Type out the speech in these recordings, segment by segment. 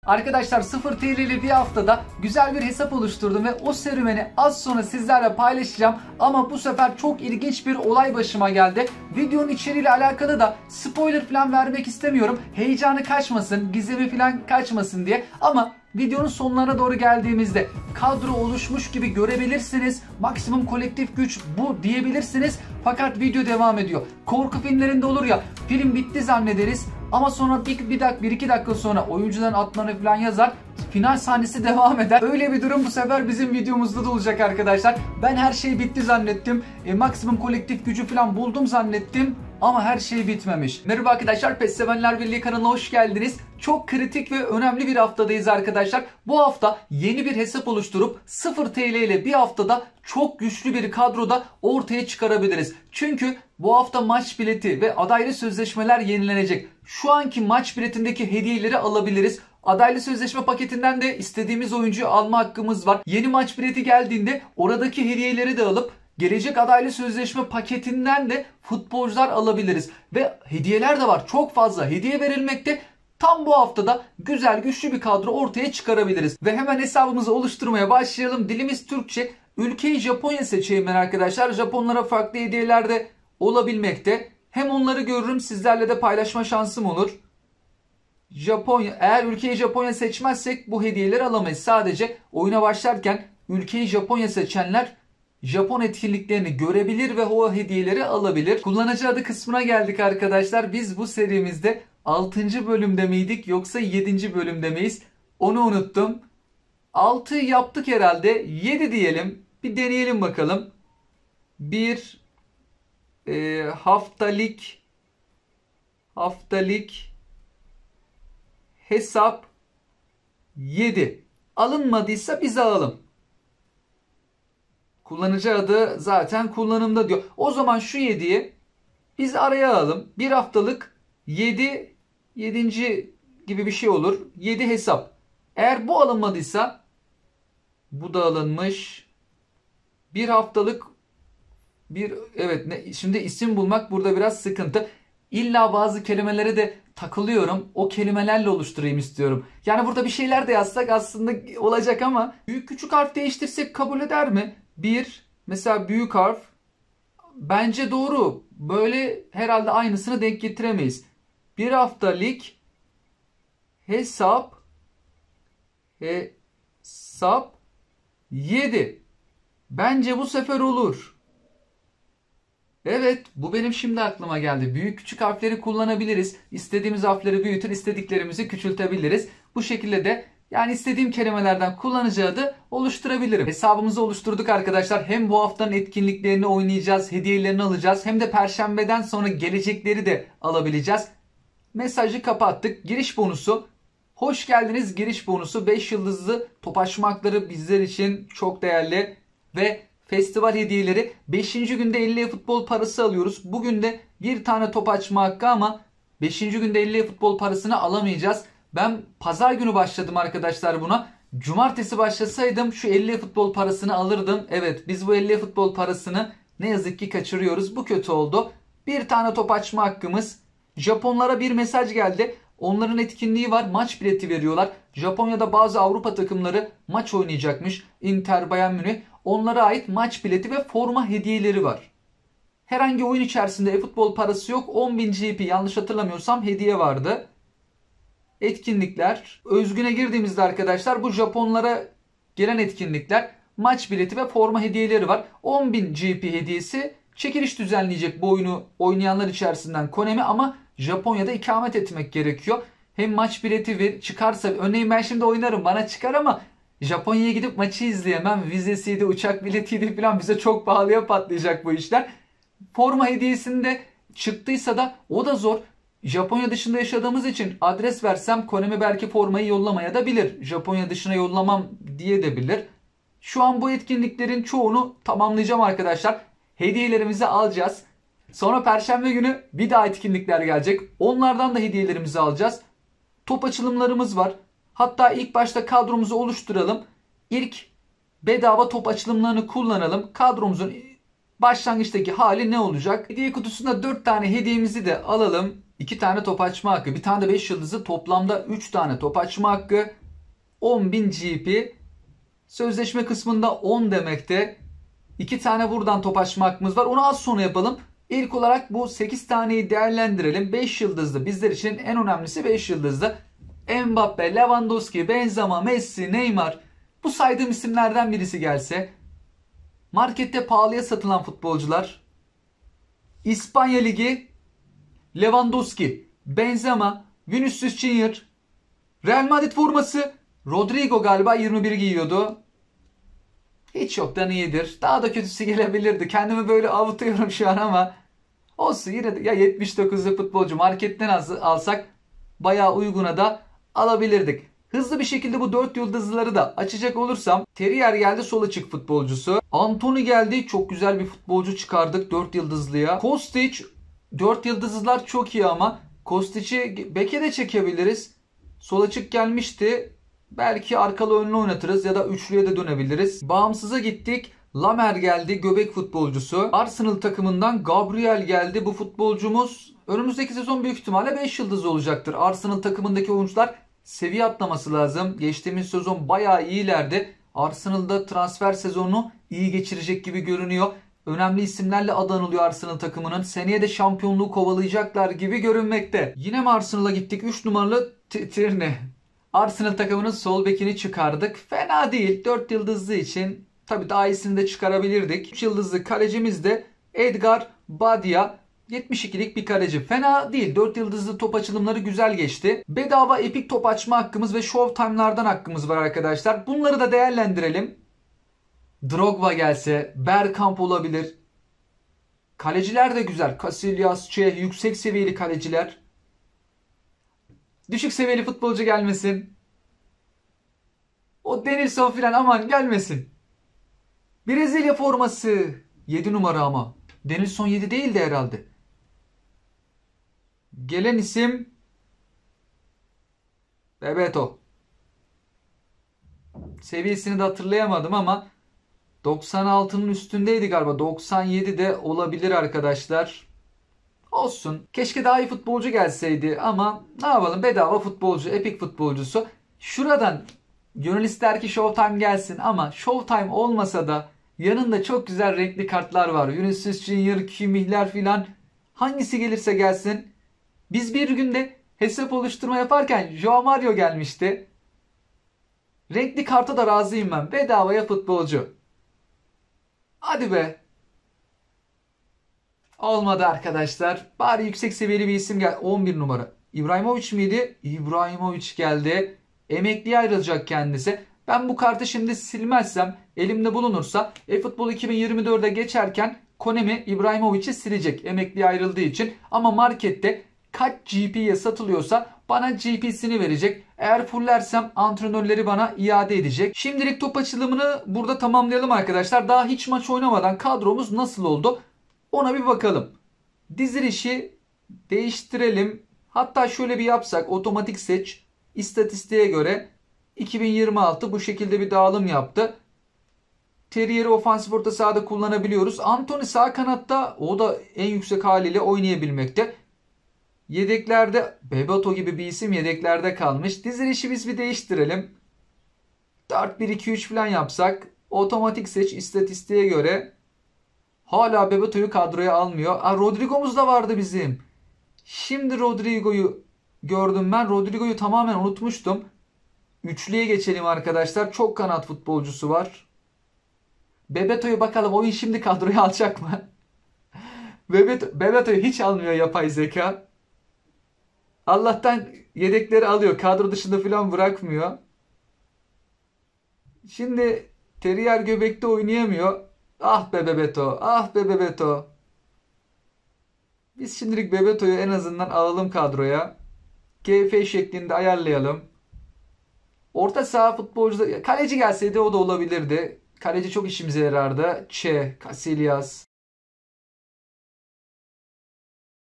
Arkadaşlar 0 TL ile bir haftada güzel bir hesap oluşturdum ve o serüveni az sonra sizlerle paylaşacağım. Ama bu sefer çok ilginç bir olay başıma geldi. Videonun içeriğiyle alakalı da spoiler falan vermek istemiyorum. Heyecanı kaçmasın, gizemi falan kaçmasın diye. Ama videonun sonlarına doğru geldiğimizde kadro oluşmuş gibi görebilirsiniz. Maksimum kolektif güç bu diyebilirsiniz. Fakat video devam ediyor. Korku filmlerinde olur ya, film bitti zannederiz. Ama sonra bir iki dakika sonra oyuncuların adlarını falan yazar. Final sahnesi devam eder. Öyle bir durum bu sefer bizim videomuzda da olacak arkadaşlar. Ben her şey bitti zannettim. Maksimum kolektif gücü falan buldum zannettim. Ama her şey bitmemiş. Merhaba arkadaşlar, PES Sevenler Birliği kanalına hoş geldiniz. Çok kritik ve önemli bir haftadayız arkadaşlar. Bu hafta yeni bir hesap oluşturup 0 TL ile bir haftada çok güçlü bir kadroda ortaya çıkarabiliriz. Çünkü bu hafta maç bileti ve adaylı sözleşmeler yenilenecek. Şu anki maç biletindeki hediyeleri alabiliriz. Adaylı sözleşme paketinden de istediğimiz oyuncuyu alma hakkımız var. Yeni maç bileti geldiğinde oradaki hediyeleri de alıp gelecek adaylı sözleşme paketinden de futbolcular alabiliriz. Ve hediyeler de var. Çok fazla hediye verilmekte. Tam bu haftada güzel güçlü bir kadro ortaya çıkarabiliriz. Ve hemen hesabımızı oluşturmaya başlayalım. Dilimiz Türkçe. Ülkeyi Japonya seçeyim ben arkadaşlar. Japonlara farklı hediyeler de olabilmekte. Hem onları görürüm, sizlerle de paylaşma şansım olur. Japonya, eğer ülkeyi Japonya seçmezsek bu hediyeleri alamayız. Sadece oyuna başlarken ülkeyi Japonya seçenler Japon etkinliklerini görebilir ve o hediyeleri alabilir. Kullanıcı adı kısmına geldik arkadaşlar. Biz bu serimizde 6. bölümde miydik yoksa 7. bölümde miyiz? Onu unuttum. 6 yaptık herhalde. 7 diyelim. Bir deneyelim bakalım. Bir haftalık hesap 7. Alınmadıysa biz alalım. Kullanıcı adı zaten kullanımda diyor. O zaman şu 7'yi biz araya alalım. Bir haftalık 7 gibi bir şey olur. 7 hesap. Eğer bu alınmadıysa bu da alınmış. Bir haftalık şimdi isim bulmak burada biraz sıkıntı. İlla bazı kelimelere de takılıyorum. O kelimelerle oluşturayım istiyorum. Yani burada bir şeyler de yazsak aslında olacak ama büyük küçük harf değiştirsek kabul eder mi? Mesela büyük harf bence doğru. Böyle herhalde aynısını denk getiremeyiz. Bir haftalık hesap 7. Bence bu sefer olur. Evet, bu benim şimdi aklıma geldi. Büyük küçük harfleri kullanabiliriz. İstediğimiz harfleri büyütür, istediklerimizi küçültebiliriz. Bu şekilde de yani istediğim kelimelerden kullanıcı adı oluşturabilirim. Hesabımızı oluşturduk arkadaşlar. Hem bu haftanın etkinliklerini oynayacağız, hediyelerini alacağız. Hem de Perşembeden sonra gelecekleri de alabileceğiz. Mesajı kapattık. Giriş bonusu. Hoş geldiniz giriş bonusu. 5 yıldızlı top açma hakları bizler için çok değerli. Ve festival hediyeleri 5. günde 50 futbol parası alıyoruz. Bugün de bir tane top açma hakkı ama 5. günde 50 futbol parasını alamayacağız. Ben pazar günü başladım arkadaşlar buna. Cumartesi başlasaydım şu 50 futbol parasını alırdım. Evet, biz bu 50 futbol parasını ne yazık ki kaçırıyoruz. Bu kötü oldu. Bir tane top açma hakkımız. Japonlara bir mesaj geldi. Onların etkinliği var. Maç bileti veriyorlar. Japonya'da bazı Avrupa takımları maç oynayacakmış. Inter, Bayern Münih. Onlara ait maç bileti ve forma hediyeleri var. Herhangi oyun içerisinde e-futbol parası yok. 10.000 GP yanlış hatırlamıyorsam hediye vardı. Etkinlikler. Özgün'e girdiğimizde arkadaşlar bu Japonlara gelen etkinlikler. Maç bileti ve forma hediyeleri var. 10.000 GP hediyesi. Çekiliş düzenleyecek bu oyunu oynayanlar içerisinden Konami ama Japonya'da ikamet etmek gerekiyor. Hem maç bileti çıkarsa örneğin ben şimdi oynarım bana çıkar ama Japonya'ya gidip maçı izleyemem. Vizesiydi, uçak biletiydi falan bize çok pahalıya patlayacak bu işler. Forma hediyesinde çıktıysa da o da zor. Japonya dışında yaşadığımız için adres versem Konami belki formayı yollamaya da bilir. Japonya dışına yollamam diye de bilir. Şu an bu etkinliklerin çoğunu tamamlayacağım arkadaşlar. Hediyelerimizi alacağız. Sonra Perşembe günü bir daha etkinlikler gelecek. Onlardan da hediyelerimizi alacağız. Top açılımlarımız var. Hatta ilk başta kadromuzu oluşturalım. İlk bedava top açılımlarını kullanalım. Kadromuzun başlangıçtaki hali ne olacak? Hediye kutusunda 4 tane hediyemizi de alalım. 2 tane top açma hakkı. Bir tane de 5 yıldızı, toplamda 3 tane top açma hakkı. 10.000 GP. Sözleşme kısmında 10 demekte. 2 tane buradan top açma hakkımız var. Onu az sonra yapalım. İlk olarak bu 8 taneyi değerlendirelim. 5 yıldızlı, bizler için en önemlisi 5 yıldızlı. Mbappe, Lewandowski, Benzema, Messi, Neymar. Bu saydığım isimlerden birisi gelse. Markette pahalıya satılan futbolcular. İspanya Ligi, Lewandowski, Benzema, Vinicius Junior, Real Madrid forması, Rodrigo galiba 21 giyiyordu. Hiç yoktan iyidir. Daha da kötüsü gelebilirdi. Kendimi böyle avutuyorum şu an ama olsun, yine de ya 79'lu futbolcu marketten alsak bayağı uyguna da alabilirdik. Hızlı bir şekilde bu 4 yıldızlıları da açacak olursam, Terrier geldi, sol açık futbolcusu. Anthony geldi, çok güzel bir futbolcu çıkardık 4 yıldızlıya. Kostic, 4 yıldızlılar çok iyi ama Kostic'i beke de çekebiliriz. Sol açık gelmişti. Belki arkalı önlü oynatırız ya da üçlüye de dönebiliriz. Bağımsıza gittik. Lamer geldi, göbek futbolcusu. Arsenal takımından Gabriel geldi. Bu futbolcumuz önümüzdeki sezon büyük ihtimalle 5 yıldız olacaktır. Arsenal takımındaki oyuncular seviye atlaması lazım. Geçtiğimiz sezon bayağı iyilerdi. Arsenal'da transfer sezonunu iyi geçirecek gibi görünüyor. Önemli isimlerle adı anılıyor Arsenal takımının. Seneye de şampiyonluğu kovalayacaklar gibi görünmekte. Yine mi Arsenal'a gittik? 3 numaralı Tierney. Arsenal takımının sol bekini çıkardık. Fena değil. 4 yıldızlı için tabii daha iyisini de çıkarabilirdik. 3 yıldızlı kalecimiz de Edgar Badia. 72'lik bir kaleci. Fena değil. 4 yıldızlı top açılımları güzel geçti. Bedava epik top açma hakkımız ve Showtime'lardan hakkımız var arkadaşlar. Bunları da değerlendirelim. Drogba gelse, Bergkamp olabilir. Kaleciler de güzel. Casillas, Che, yüksek seviyeli kaleciler. Düşük seviyeli futbolcu gelmesin. O Denilson filan aman gelmesin. Brezilya forması. 7 numara ama. Denilson 7 değildi herhalde. Gelen isim Bebeto. Seviyesini de hatırlayamadım ama 96'nın üstündeydi galiba. 97 de olabilir arkadaşlar. Olsun. Keşke daha iyi futbolcu gelseydi ama ne yapalım, bedava futbolcu, epik futbolcusu. Şuradan gönül ister ki Showtime gelsin ama Showtime olmasa da yanında çok güzel renkli kartlar var. Vinicius Junior, Kimmih'ler filan, hangisi gelirse gelsin. Biz bir günde hesap oluşturma yaparken Joao Mario gelmişti. Renkli karta da razıyım ben. Bedavaya futbolcu. Hadi be. Olmadı arkadaşlar. Bari yüksek seviyeli bir isim gel. 11 numara. İbrahimovic miydi? İbrahimovic geldi. Emekliye ayrılacak kendisi. Ben bu kartı şimdi silmezsem, elimde bulunursa eFootball 2024'e geçerken Konami İbrahimovic'i silecek emekliye ayrıldığı için. Ama markette kaç GP'ye satılıyorsa bana GP'sini verecek. Eğer fullersem antrenörleri bana iade edecek. Şimdilik top açılımını burada tamamlayalım arkadaşlar. Daha hiç maç oynamadan kadromuz nasıl oldu ona bir bakalım. Dizilişi değiştirelim. Hatta şöyle bir yapsak, otomatik seç, istatistiğe göre 2026 bu şekilde bir dağılım yaptı. Terrier'i ofansif orta sahada kullanabiliyoruz. Anthony sağ kanatta, o da en yüksek haliyle oynayabilmekte. Yedeklerde Bebeto gibi bir isim yedeklerde kalmış. Dizilişi biz bir değiştirelim. 4-1-2-3 falan yapsak. Otomatik seç, istatistiğe göre. Hala Bebeto'yu kadroya almıyor. Rodrigo'muz da vardı bizim. Şimdi Rodrigo'yu gördüm ben. Rodrigo'yu tamamen unutmuştum. Üçlüye geçelim arkadaşlar. Çok kanat futbolcusu var. Bebeto'yu bakalım oyun şimdi kadroya alacak mı? Bebeto'yu hiç almıyor yapay zeka. Allah'tan yedekleri alıyor. Kadro dışında falan bırakmıyor. Şimdi Terrier göbekte oynayamıyor. Ah be Bebeto. Ah be Bebeto. Biz şimdilik Bebeto'yu en azından alalım kadroya. GF şeklinde ayarlayalım. Orta saha futbolcu, kaleci gelseydi o da olabilirdi. Kaleci çok işimize yarardı. Che, Casillas.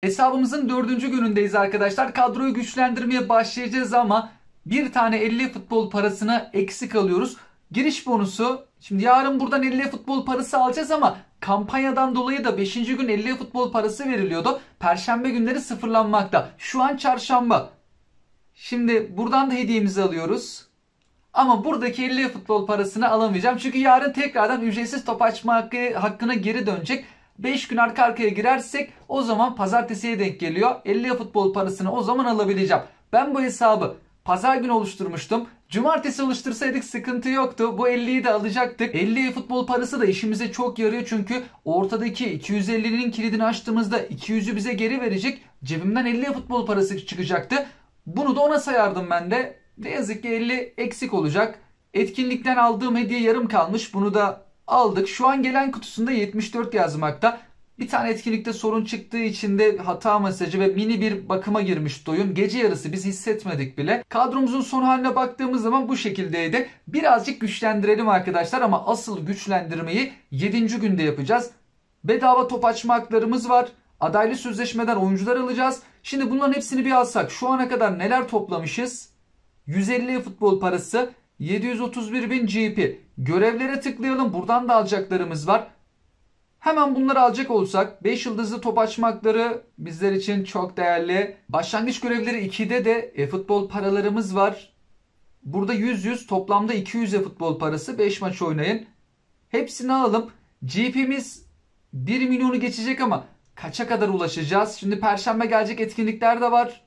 Hesabımızın 4. günündeyiz arkadaşlar. Kadroyu güçlendirmeye başlayacağız ama bir tane 50 futbol parasına eksik alıyoruz. Giriş bonusu. Şimdi yarın buradan 50 futbol parası alacağız ama kampanyadan dolayı da 5. gün 50 futbol parası veriliyordu. Perşembe günleri sıfırlanmakta. Şu an çarşamba. Şimdi buradan da hediyemizi alıyoruz. Ama buradaki 50 futbol parasını alamayacağım. Çünkü yarın tekrardan ücretsiz top açma hakkına geri dönecek. 5 gün arka arkaya girersek o zaman pazartesiye denk geliyor. 50 futbol parasını o zaman alabileceğim. Ben bu hesabı pazar günü oluşturmuştum. Cumartesi oluştursaydık sıkıntı yoktu. Bu 50'yi de alacaktık. 50 futbol parası da işimize çok yarıyor. Çünkü ortadaki 250'nin kilidini açtığımızda 200'ü bize geri verecek. Cebimden 50 futbol parası çıkacaktı. Bunu da ona sayardım ben de. Ne yazık ki 50 eksik olacak. Etkinlikten aldığım hediye yarım kalmış. Bunu da aldık. Şu an gelen kutusunda 74 yazmakta. Bir tane etkinlikte sorun çıktığı için de hata mesajı ve mini bir bakıma girmişti oyun. Gece yarısı biz hissetmedik bile. Kadromuzun son haline baktığımız zaman bu şekildeydi. Birazcık güçlendirelim arkadaşlar ama asıl güçlendirmeyi 7. günde yapacağız. Bedava top açma haklarımız var. Adaylı sözleşmeden oyuncular alacağız. Şimdi bunların hepsini bir alsak şu ana kadar neler toplamışız? 150 futbol parası, 731.000 GP. Görevlere tıklayalım. Buradan da alacaklarımız var. Hemen bunları alacak olsak 5 yıldızlı top açma hakları bizler için çok değerli. Başlangıç görevleri 2'de de futbol paralarımız var. Burada 100 toplamda 200 futbol parası. 5 maç oynayın. Hepsini alalım. GP'miz 1 milyonu geçecek ama kaça kadar ulaşacağız? Şimdi perşembe gelecek etkinlikler de var.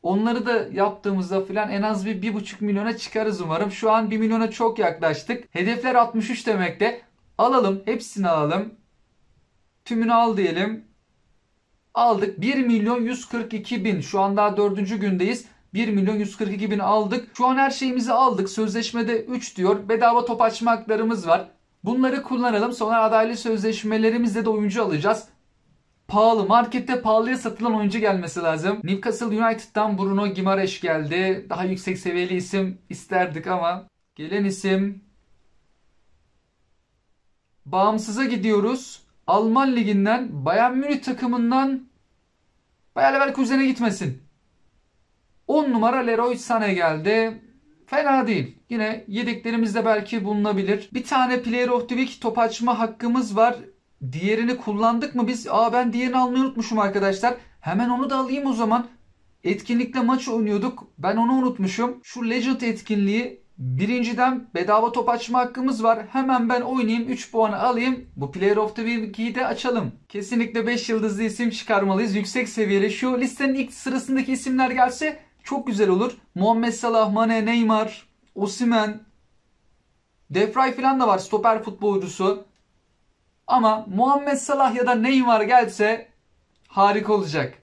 Onları da yaptığımızda filan en az bir 1,5 milyona çıkarız umarım. Şu an 1 milyona çok yaklaştık. Hedefler 63 demekte. Alalım. Hepsini alalım. Tümünü al diyelim. Aldık. 1 milyon 142 bin. Şu an daha 4. gündeyiz. 1 milyon 142 bin aldık. Şu an her şeyimizi aldık. Sözleşmede 3 diyor. Bedava top açma haklarımız var. Bunları kullanalım. Sonra adaylı sözleşmelerimizle de oyuncu alacağız. Pahalı. Markette pahalıya satılan oyuncu gelmesi lazım. Newcastle United'dan Bruno Guimaraes geldi. Daha yüksek seviyeli isim isterdik ama gelen isim bağımsıza gidiyoruz. Alman liginden Bayern Münih takımından Bayer Leverkusen'e gitmesin. 10 numara Leroy Sané geldi. Fena değil. Yine yedeklerimizde belki bulunabilir. Bir tane Player of the Week top açma hakkımız var. Diğerini kullandık mı biz? Ben diğerini almayı unutmuşum arkadaşlar. Hemen onu da alayım o zaman. Etkinlikte maç oynuyorduk. Ben onu unutmuşum. Şu Legend etkinliği birinciden bedava top açma hakkımız var. Hemen ben oynayayım. 3 puanı alayım. Bu Player of the Week'i de açalım. Kesinlikle 5 yıldızlı isim çıkarmalıyız. Yüksek seviyeli. Şu listenin ilk sırasındaki isimler gelse çok güzel olur. Muhammed Salah, Mane, Neymar, Osimhen, De Vrij falan da var. Stoper futbolcusu. Ama Muhammed Salah ya da Neymar gelse harika olacak.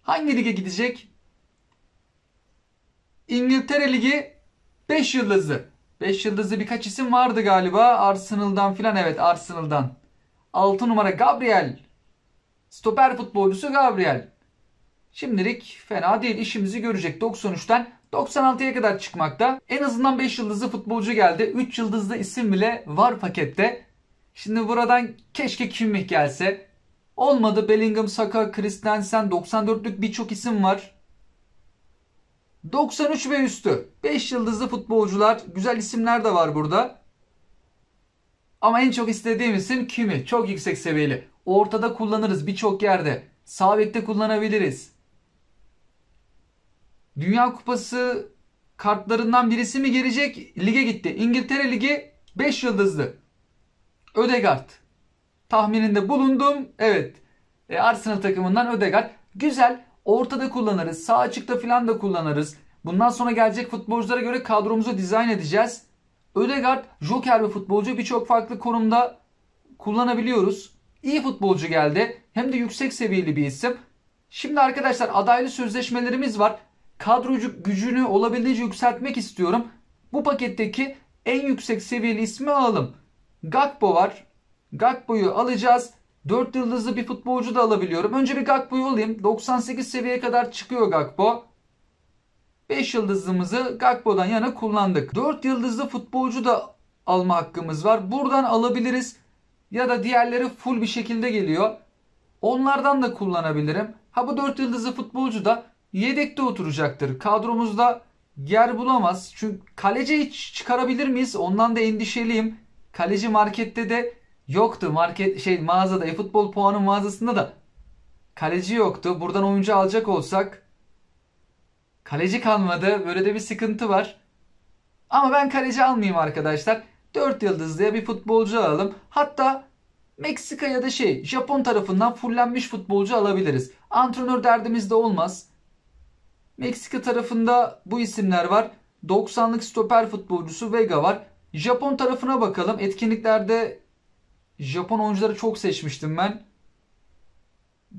Hangi lige gidecek? İngiltere Ligi 5 yıldızlı. 5 yıldızlı birkaç isim vardı galiba. Arsenal'dan filan, evet Arsenal'dan. 6 numara Gabriel. Stoper futbolcusu Gabriel. Şimdilik fena değil, işimizi görecek. 93'ten 96'ya kadar çıkmakta. En azından 5 yıldızlı futbolcu geldi. 3 yıldızlı isim bile var pakette. Şimdi buradan keşke Kimmich gelse. Olmadı. Bellingham, Saka, Christensen, 94'lük birçok isim var. 93 ve üstü. 5 yıldızlı futbolcular. Güzel isimler de var burada. Ama en çok istediğim isim Kimmich. Çok yüksek seviyeli. Ortada kullanırız birçok yerde. Sağ bekte kullanabiliriz. Dünya Kupası kartlarından birisi mi gelecek? Lige gitti. İngiltere Ligi 5 yıldızlı. Ödegaard. Tahmininde bulundum. Evet. Arsenal takımından Ödegaard. Güzel. Ortada kullanırız. Sağ açıkta falan da kullanırız. Bundan sonra gelecek futbolculara göre kadromuzu dizayn edeceğiz. Ödegaard joker bir futbolcu. Birçok farklı konumda kullanabiliyoruz. İyi futbolcu geldi. Hem de yüksek seviyeli bir isim. Şimdi arkadaşlar adaylı sözleşmelerimiz var. Kadro gücünü olabildiğince yükseltmek istiyorum. Bu paketteki en yüksek seviyeli ismi alalım. Gakpo var. Gakpo'yu alacağız. 4 yıldızlı bir futbolcu da alabiliyorum. Önce bir Gakpo'yu alayım. 98 seviyeye kadar çıkıyor Gakpo. 5 yıldızlımızı Gakpo'dan yana kullandık. 4 yıldızlı futbolcu da alma hakkımız var. Buradan alabiliriz. Ya da diğerleri full bir şekilde geliyor. Onlardan da kullanabilirim. Bu 4 yıldızlı futbolcu da yedekte oturacaktır. Kadromuzda yer bulamaz. Çünkü kaleci hiç çıkarabilir miyiz? Ondan da endişeliyim. Kaleci markette de yoktu. Mağazada, e-futbol puanı mağazasında da kaleci yoktu. Buradan oyuncu alacak olsak kaleci kalmadı. Böyle de bir sıkıntı var. Ama ben kaleci almayayım arkadaşlar. 4 yıldızlıya bir futbolcu alalım. Hatta Meksika ya da Japon tarafından fullenmiş futbolcu alabiliriz. Antrenör derdimiz de olmaz. Meksika tarafında bu isimler var. 90'lık stoper futbolcusu Vega var. Japon tarafına bakalım. Etkinliklerde Japon oyuncuları çok seçmiştim ben.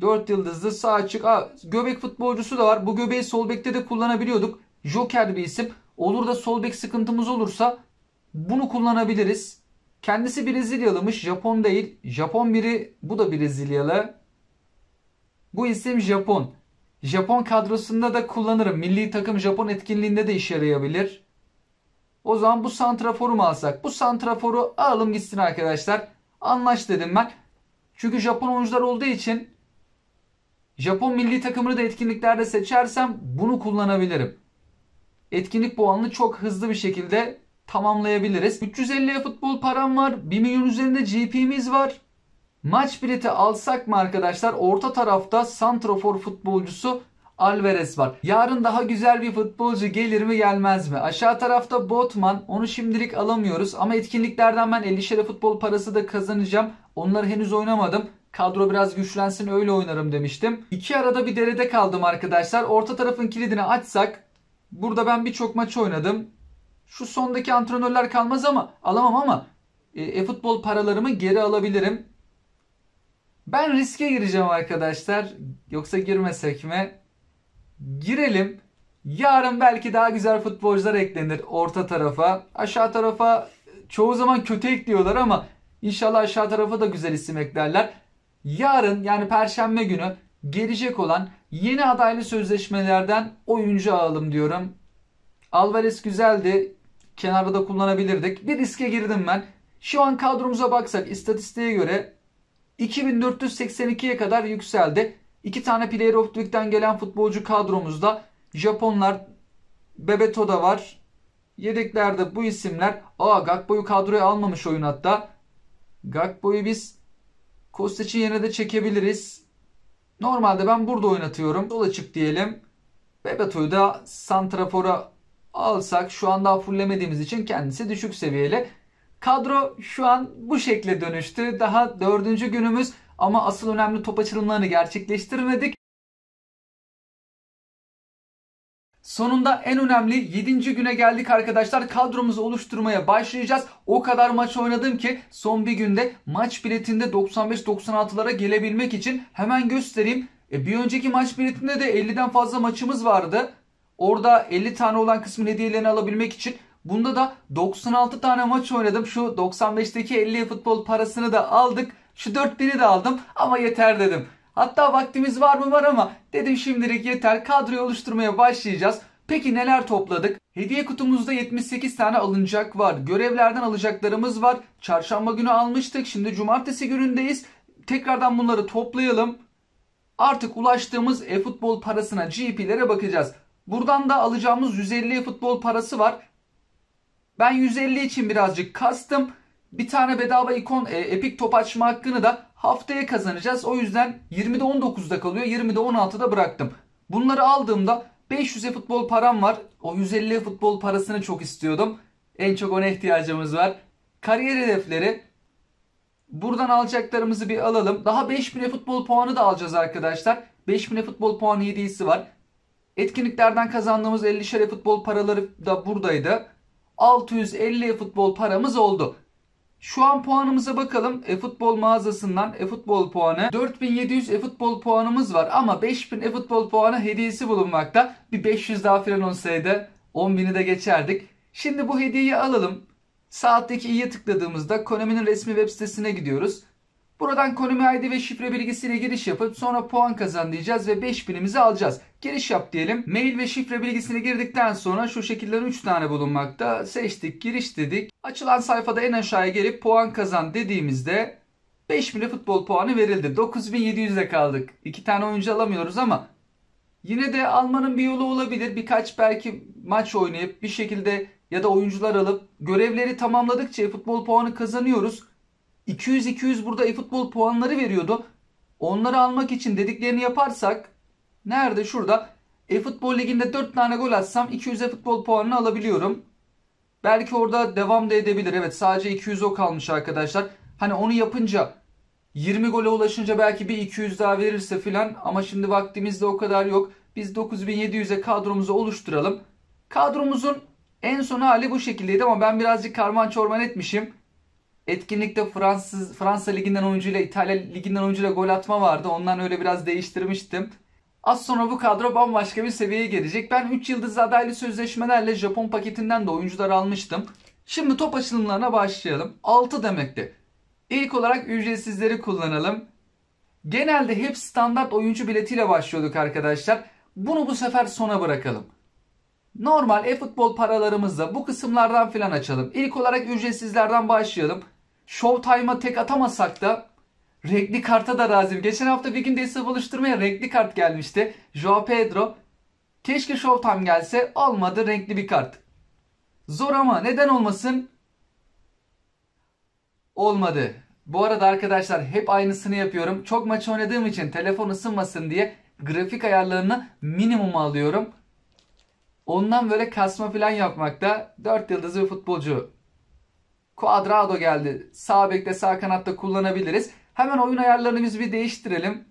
4 yıldızlı sağ açık. Göbek futbolcusu da var. Bu göbeği sol bekte de kullanabiliyorduk. Joker bir isim. Olur da sol bek sıkıntımız olursa bunu kullanabiliriz. Kendisi Brezilyalımış. Japon değil. Japon biri. Bu da Brezilyalı. Bu isim Japon. Japon kadrosunda da kullanırım. Milli takım Japon etkinliğinde de işe yarayabilir. O zaman bu santraforu mu alsak? Bu santraforu alalım gitsin arkadaşlar. Anlaş dedim ben. Çünkü Japon oyuncular olduğu için Japon milli takımını da etkinliklerde seçersem bunu kullanabilirim. Etkinlik puanını çok hızlı bir şekilde tamamlayabiliriz. 350 futbol param var. 1 milyon üzerinde GP'miz var. Maç bileti alsak mı arkadaşlar? Orta tarafta santrafor futbolcusu Alvarez var. Yarın daha güzel bir futbolcu gelir mi gelmez mi? Aşağı tarafta Botman. Onu şimdilik alamıyoruz. Ama etkinliklerden ben 50'şere futbol parası da kazanacağım. Onları henüz oynamadım. Kadro biraz güçlensin öyle oynarım demiştim. İki arada bir derede kaldım arkadaşlar. Orta tarafın kilidini açsak. Burada ben birçok maç oynadım. Şu sondaki antrenörler kalmaz ama alamam ama futbol paralarımı geri alabilirim. Ben riske gireceğim arkadaşlar. Yoksa girmesek mi? Girelim. Yarın belki daha güzel futbolcular eklenir orta tarafa. Aşağı tarafa çoğu zaman kötü ekliyorlar ama inşallah aşağı tarafa da güzel isim eklerler. Yarın yani Perşembe günü gelecek olan yeni adaylı sözleşmelerden oyuncu alalım diyorum. Alvarez güzeldi. Kenarda da kullanabilirdik. Bir riske girdim ben. Şu an kadromuza baksak istatistiğe göre 2482'ye kadar yükseldi. 2 tane Player of the Week'ten gelen futbolcu kadromuzda. Japonlar, Bebeto da var. Yedeklerde bu isimler. Gakpo'yu kadroya almamış oyun hatta. Gakpo'yu biz Kostic'in yerine de çekebiliriz. Normalde ben burada oynatıyorum. Sol açık diyelim. Bebeto'yu da santrafora alsak şu an daha fullemediğimiz için kendisi düşük seviyeli. Kadro şu an bu şekle dönüştü. Daha 4. günümüz ama asıl önemli top açılımlarını gerçekleştirmedik. Sonunda en önemli 7. güne geldik arkadaşlar. Kadromuzu oluşturmaya başlayacağız. O kadar maç oynadım ki son bir günde maç biletinde 95-96'lara gelebilmek için hemen göstereyim. Bir önceki maç biletinde de 50'den fazla maçımız vardı. Orada 50 tane olan kısmın hediyelerini alabilmek için. Bunda da 96 tane maç oynadım. Şu 95'teki 50 futbol parasını da aldık. Şu 4000'i de aldım ama yeter dedim. Hatta vaktimiz var mı var ama dedim şimdilik yeter. Kadroyu oluşturmaya başlayacağız. Peki neler topladık? Hediye kutumuzda 78 tane alınacak var. Görevlerden alacaklarımız var. Çarşamba günü almıştık. Şimdi cumartesi günündeyiz. Tekrardan bunları toplayalım. Artık ulaştığımız e-futbol parasına, GP'lere bakacağız. Buradan da alacağımız 150 futbol parası var. Ben 150 için birazcık kastım. Bir tane bedava ikon Epic top açma hakkını da haftaya kazanacağız. O yüzden 20'de 19'da kalıyor. 20'de 16'da bıraktım. Bunları aldığımda 500 futbol param var. O 150 futbol parasını çok istiyordum. En çok ona ihtiyacımız var. Kariyer hedefleri. Buradan alacaklarımızı bir alalım. Daha 5000 futbol puanı da alacağız arkadaşlar. 5000 futbol puanı hediyesi var. Etkinliklerden kazandığımız 50'şer futbol paraları da buradaydı. 650 futbol paramız oldu. Şu an puanımıza bakalım. E-futbol mağazasından e-futbol puanı 4700 e-futbol puanımız var ama 5000 e-futbol puanı hediyesi bulunmakta. Bir 500 daha falan olsaydı 10.000'i de geçerdik. Şimdi bu hediyeyi alalım. Saatteki i'ye tıkladığımızda Konami'nin resmi web sitesine gidiyoruz. Buradan Konami ID ve şifre bilgisiyle giriş yapıp sonra puan kazan diyeceğiz ve 5000'imizi alacağız. Giriş yap diyelim. Mail ve şifre bilgisini girdikten sonra şu şekilde 3 tane bulunmakta. Seçtik, giriş dedik. Açılan sayfada en aşağıya gelip puan kazan dediğimizde 5000 futbol puanı verildi. 9700'de kaldık. 2 tane oyuncu alamıyoruz ama Yine de almanın bir yolu olabilir. Birkaç belki maç oynayıp bir şekilde ya da oyuncular alıp görevleri tamamladıkça futbol puanı kazanıyoruz. 200-200 burada futbol puanları veriyordu. Onları almak için dediklerini yaparsak nerede? Şurada. Futbol liginde 4 tane gol atsam 200 futbol puanını alabiliyorum. Belki orada devam da edebilir. Evet, sadece 200 o kalmış arkadaşlar. Hani onu yapınca 20 gole ulaşınca belki bir 200 daha verirse filan, ama şimdi vaktimizde o kadar yok. Biz 9700'e kadromuzu oluşturalım. Kadromuzun en son hali bu şekildeydi ama ben birazcık karman çorman etmişim. Etkinlikte Fransa liginden oyuncuyla İtalya liginden oyuncuyla gol atma vardı. Ondan öyle biraz değiştirmiştim. Az sonra bu kadro bambaşka bir seviyeye gelecek. Ben 3 yıldızlı adaylı sözleşmelerle Japon paketinden de oyuncular almıştım. Şimdi top açılımlarına başlayalım. 6 demekti. İlk olarak ücretsizleri kullanalım. Genelde hep standart oyuncu biletiyle başlıyorduk arkadaşlar. Bunu bu sefer sona bırakalım. Normal e-futbol paralarımızla bu kısımlardan filan açalım. İlk olarak ücretsizlerden başlayalım. Showtime'a tek atamasak da renkli karta da razıyım. Geçen hafta bir gün hesap oluşturmaya renkli kart gelmişti. Joao Pedro. Keşke Showtime gelse, olmadı, renkli bir kart. Zor ama neden olmasın? Olmadı. Bu arada arkadaşlar hep aynısını yapıyorum. Çok maç oynadığım için telefon ısınmasın diye grafik ayarlarını minimuma alıyorum. Ondan böyle kasma falan yapmakta. 4 yıldızlı bir futbolcu. Cuadrado geldi. Sağ bekte, sağ kanatta kullanabiliriz. Hemen oyun ayarlarını biz bir değiştirelim.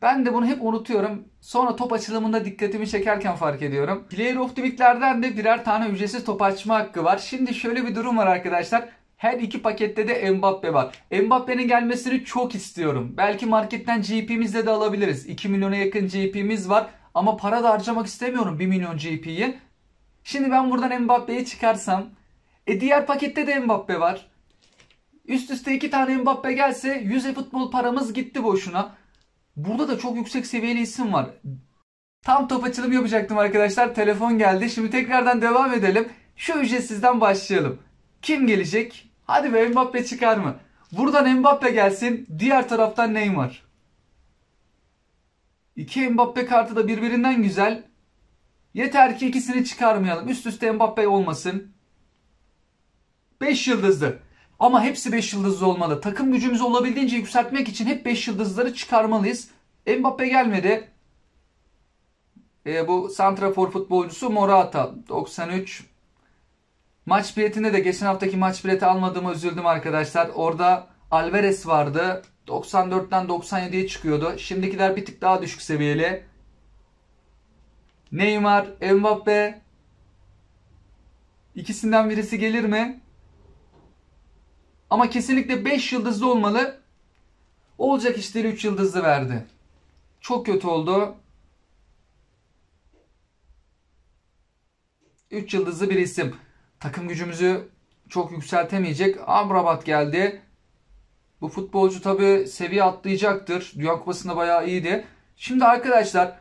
Ben de bunu hep unutuyorum. Sonra top açılımında dikkatimi çekerken fark ediyorum. Player of the Week'lerden de birer tane ücretsiz top açma hakkı var. Şimdi şöyle bir durum var arkadaşlar. Her iki pakette de Mbappe var. Mbappe'nin gelmesini çok istiyorum. Belki marketten GP'mizle de alabiliriz. 2 milyona yakın GP'miz var. Ama para da harcamak istemiyorum 1 milyon GP'yi. Şimdi ben buradan Mbappe'yi çıkarsam. Diğer pakette de Mbappe var. Üst üste 2 tane Mbappe gelse 100 futbol paramız gitti boşuna. Burada da çok yüksek seviyeli isim var. Tam top açılım yapacaktım arkadaşlar. Telefon geldi. Şimdi tekrardan devam edelim. Şu ücretsizden başlayalım. Kim gelecek? Hadi be, Mbappe çıkar mı? Buradan Mbappe gelsin. Diğer taraftan Neymar. 2 Mbappe kartı da birbirinden güzel. Yeter ki ikisini çıkarmayalım. Üst üste Mbappe olmasın. 5 yıldızlı. Ama hepsi 5 yıldızlı olmalı. Takım gücümüzü olabildiğince yükseltmek için hep 5 yıldızları çıkarmalıyız. Mbappe gelmedi. Bu santrafor futbolcusu Morata 93. Maç biletinde de geçen haftaki maç bileti almadığıma üzüldüm arkadaşlar. Orada Alvarez vardı. 94'ten 97'ye çıkıyordu. Şimdikiler bir tık daha düşük seviyeli. Neymar, Mbappe. İkisinden birisi gelir mi? Ama kesinlikle 5 yıldızlı olmalı. Olacak işleri 3 yıldızlı verdi. Çok kötü oldu. 3 yıldızlı bir isim. Takım gücümüzü çok yükseltemeyecek. Amrabat geldi. Bu futbolcu tabi seviye atlayacaktır. Dünya Kupası'nda bayağı iyiydi. Şimdi arkadaşlar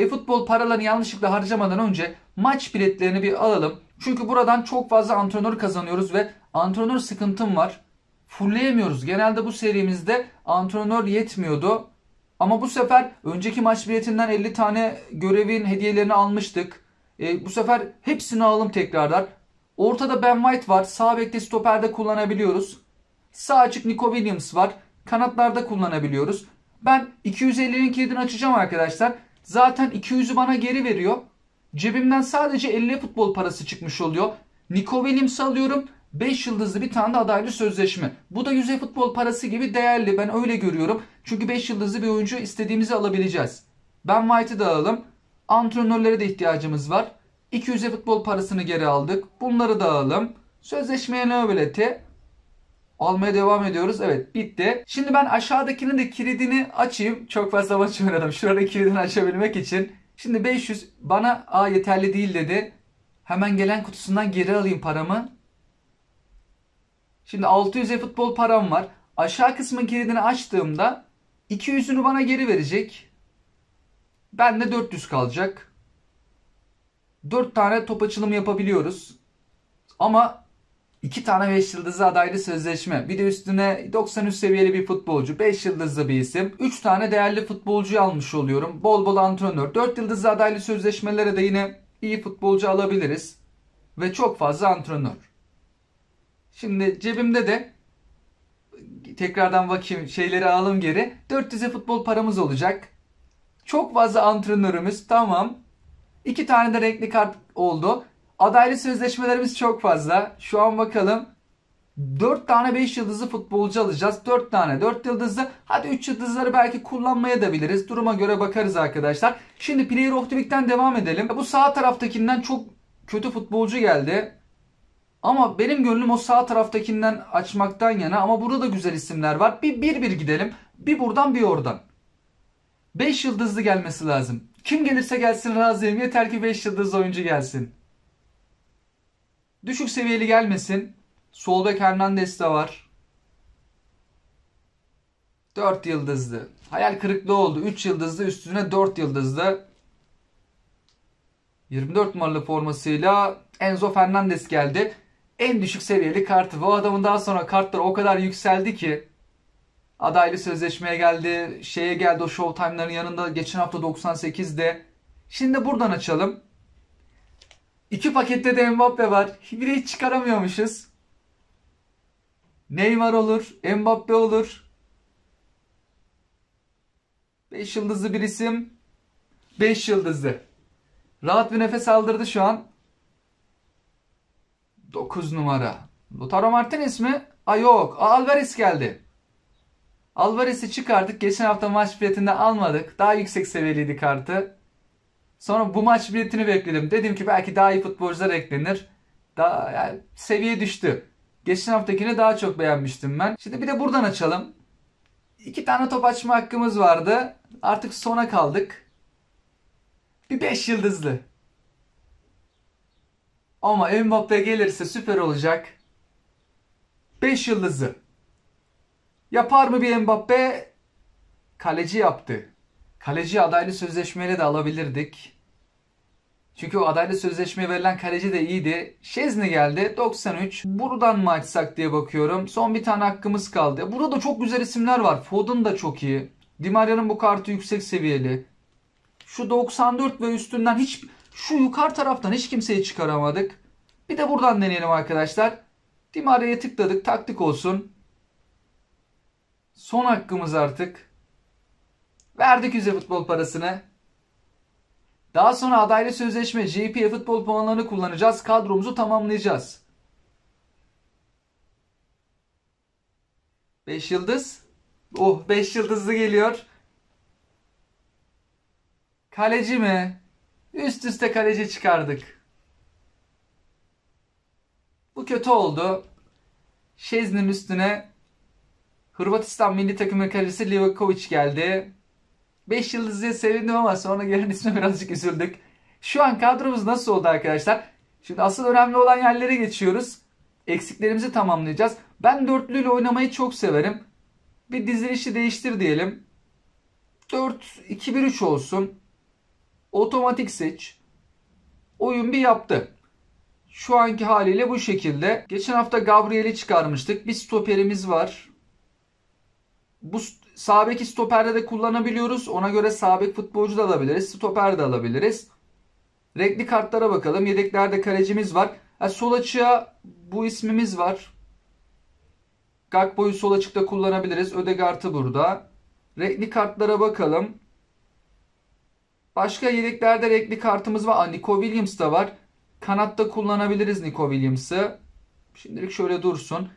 futbol paralarını yanlışlıkla harcamadan önce maç biletlerini bir alalım. Çünkü buradan çok fazla antrenör kazanıyoruz ve antrenör sıkıntım var. Fullleyemiyoruz. Genelde bu serimizde antrenör yetmiyordu. Ama bu sefer önceki maç biletinden 50 tane görevin hediyelerini almıştık. Bu sefer hepsini alalım tekrardan. Ortada Ben White var. Sağ bekte, stoperde kullanabiliyoruz. Sağ açık Nico Williams var. Kanatlarda kullanabiliyoruz. Ben 250'nin kilidini açacağım arkadaşlar. Zaten 200'ü bana geri veriyor. Cebimden sadece 50 futbol parası çıkmış oluyor. Nico Williams'ı alıyorum. 5 yıldızlı bir tane de adaylı sözleşme. Bu da 100 futbol parası gibi değerli. Ben öyle görüyorum. Çünkü 5 yıldızlı bir oyuncu istediğimizi alabileceğiz. Ben White'ı da alalım. Antrenörlere de ihtiyacımız var. 200 futbol parasını geri aldık. Bunları da alalım. Sözleşmeye ne öbeleti? Almaya devam ediyoruz. Evet, bitti. Şimdi ben aşağıdakinin de kilidini açayım. Çok fazla maç oynadım. Şuradaki kilidini açabilmek için. Şimdi 500 bana yeterli değil dedi. Hemen gelen kutusundan geri alayım paramı. Şimdi 600 futbol param var. Aşağı kısmın kilidini açtığımda 200'ünü bana geri verecek. Bende 400 kalacak. 4 tane top açılımı yapabiliyoruz. Ama 2 tane 5 yıldızlı adaylı sözleşme. Bir de üstüne 93 seviyeli bir futbolcu. 5 yıldızlı bir isim. 3 tane değerli futbolcuyu almış oluyorum. Bol bol antrenör. 4 yıldızlı adaylı sözleşmelere de yine iyi futbolcu alabiliriz. Ve çok fazla antrenör. Şimdi cebimde de tekrardan bakayım, şeyleri alalım geri. 400'e futbol paramız olacak. Çok fazla antrenörümüz, tamam. 2 tane de renkli kart oldu. Adaylı sözleşmelerimiz çok fazla. Şu an bakalım. 4 tane 5 yıldızlı futbolcu alacağız. 4 tane 4 yıldızlı. Hadi 3 yıldızları belki kullanmaya da biliriz. Duruma göre bakarız arkadaşlar. Şimdi Player of the Week'ten devam edelim. Bu sağ taraftakinden çok kötü futbolcu geldi. Ama benim gönlüm o sağ taraftakinden açmaktan yana. Ama burada da güzel isimler var. Bir gidelim. Bir buradan bir oradan. 5 yıldızlı gelmesi lazım. Kim gelirse gelsin razıyım. Yeter ki 5 yıldızlı oyuncu gelsin. Düşük seviyeli gelmesin. Sol bek Hernandez de var. 4 yıldızlı. Hayal kırıklığı oldu. 3 yıldızlı üstüne 4 yıldızlı. 24 numaralı formasıyla Enzo Fernandez geldi. En düşük seviyeli kartı. Bu adamın daha sonra kartları o kadar yükseldi ki. Adaylı sözleşmeye geldi. Şeye geldi, o Showtime'ların yanında. Geçen hafta 98'de. Şimdi buradan açalım. 2 pakette de Mbappe var. Biri hiç çıkaramıyormuşuz. Neymar olur. Mbappe olur. 5 yıldızlı bir isim. 5 yıldızlı. Rahat bir nefes aldırdı şu an. 9 numara. Lautaro Martinez mi? Yok. Alvarez geldi. Alvarez'i çıkardık. Geçen hafta maç biletinde almadık. Daha yüksek seviyeliydi kartı. Sonra bu maç biletini bekledim. Dedim ki belki daha iyi futbolcular eklenir. Daha yani seviye düştü. Geçen haftakini daha çok beğenmiştim ben. Şimdi bir de buradan açalım. 2 tane top açma hakkımız vardı. Artık sona kaldık. Bir 5 yıldızlı. Ama Mbappe gelirse süper olacak. 5 yıldızlı. Yapar mı bir Mbappe? Kaleci yaptı. Kaleci adaylı sözleşmeyle de alabilirdik. Çünkü o adaylı sözleşmeye verilen kaleci de iyiydi. Şezni geldi. 93. Buradan mı açsak diye bakıyorum. Son bir tane hakkımız kaldı. Burada da çok güzel isimler var. Foden da çok iyi. Di Maria'nın bu kartı yüksek seviyeli. Şu 94 ve üstünden hiç, şu yukarı taraftan hiç kimseyi çıkaramadık. Bir de buradan deneyelim arkadaşlar. Di Maria'ya tıkladık. Taktik olsun. Son hakkımız artık. Verdik yüze futbol parasını. Daha sonra adaylı sözleşme JP futbol puanlarını kullanacağız. Kadromuzu tamamlayacağız. 5 yıldız. Oh, 5 yıldızlı geliyor. Kaleci mi? Üst üste kaleci çıkardık. Bu kötü oldu. Şezni'nin üstüne Hırvatistan milli takımı kalecisi Livakovic geldi. 5 yıldızlıya sevindim ama sonra gelen isme birazcık üzüldük. Şu an kadromuz nasıl oldu arkadaşlar? Şimdi asıl önemli olan yerlere geçiyoruz. Eksiklerimizi tamamlayacağız. Ben dörtlüyle oynamayı çok severim. Bir dizilişi değiştir diyelim. 4-2-1-3 olsun. Otomatik seç. Oyun bir yaptı. Şu anki haliyle bu şekilde. Geçen hafta Gabriel'i çıkarmıştık. Bir stoperimiz var. Bu sağ beki stoperde de kullanabiliyoruz. Ona göre sağ bek futbolcu da alabiliriz. Stoper de alabiliriz. Renkli kartlara bakalım. Yedeklerde kalecimiz var. Sol açığa bu ismimiz var. Gakpo'yu sol açıkta kullanabiliriz. Ödegaard'ı burada. Renkli kartlara bakalım. Başka yedeklerde renkli kartımız var. Nico Williams da var. Kanatta kullanabiliriz Nico Williams'ı. Şimdilik şöyle dursun.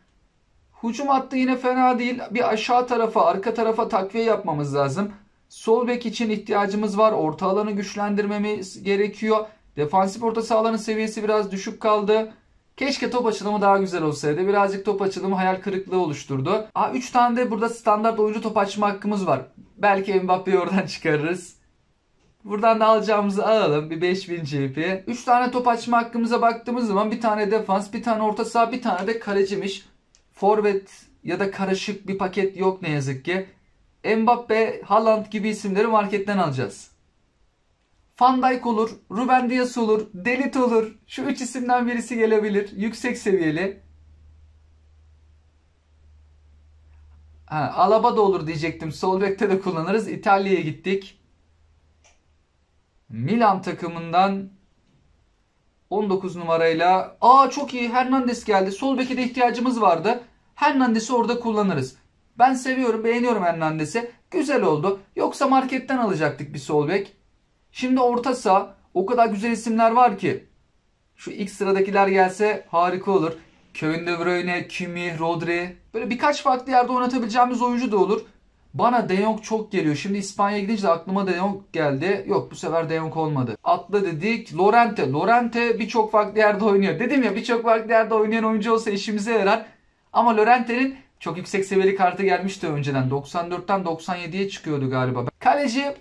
Hücum hattı yine fena değil. Bir aşağı tarafa, arka tarafa takviye yapmamız lazım. Sol bek için ihtiyacımız var. Orta alanı güçlendirmemiz gerekiyor. Defansif orta sahaların seviyesi biraz düşük kaldı. Keşke top açılımı daha güzel olsaydı. Birazcık top açılımı hayal kırıklığı oluşturdu. 3 tane de burada standart oyuncu top açma hakkımız var. Belki Mbappe'yi oradan çıkarırız. Buradan da alacağımızı alalım. Bir 5000 GP. 3 tane top açma hakkımıza baktığımız zaman bir tane defans, bir tane orta saha, bir tane de kaleciymiş. Forvet ya da karışık bir paket yok ne yazık ki. Mbappe, Haaland gibi isimleri marketten alacağız. Van Dijk olur, Ruben Dias olur, De Ligt olur. Şu 3 isimden birisi gelebilir. Yüksek seviyeli. Alaba da olur diyecektim. Sol bekte de kullanırız. İtalya'ya gittik. Milan takımından 19 numarayla. Çok iyi. Hernandez geldi. Sol beke de ihtiyacımız vardı. Hernandez'i orada kullanırız. Ben seviyorum, beğeniyorum Hernandez'i. Güzel oldu. Yoksa marketten alacaktık bir sol bek. Şimdi orta saha. O kadar güzel isimler var ki. Şu ilk sıradakiler gelse harika olur. Kevin De Bruyne, Kimi, Rodri. Böyle birkaç farklı yerde oynatabileceğimiz oyuncu da olur. Bana De Jong çok geliyor. Şimdi İspanya'ya gidince de aklıma De Jong geldi. Yok, bu sefer De Jong olmadı. Atla dedik. Llorente. Llorente birçok farklı yerde oynuyor. Dedim ya, birçok farklı yerde oynayan oyuncu olsa işimize yarar. Ama Llorente'nin çok yüksek seviyeli kartı gelmişti önceden. 94'ten 97'ye çıkıyordu galiba. Kaleci,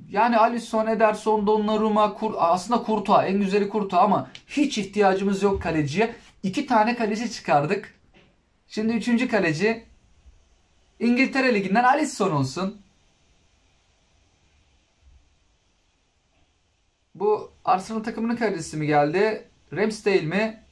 yani Alisson, Ederson, Donnarumma, aslında Courtois, en güzeli Courtois ama hiç ihtiyacımız yok kaleciye. 2 tane kaleci çıkardık. Şimdi 3. kaleci İngiltere Ligi'nden Alisson olsun. Bu Arsenal takımının kalecisi mi geldi? Ramsdale mi?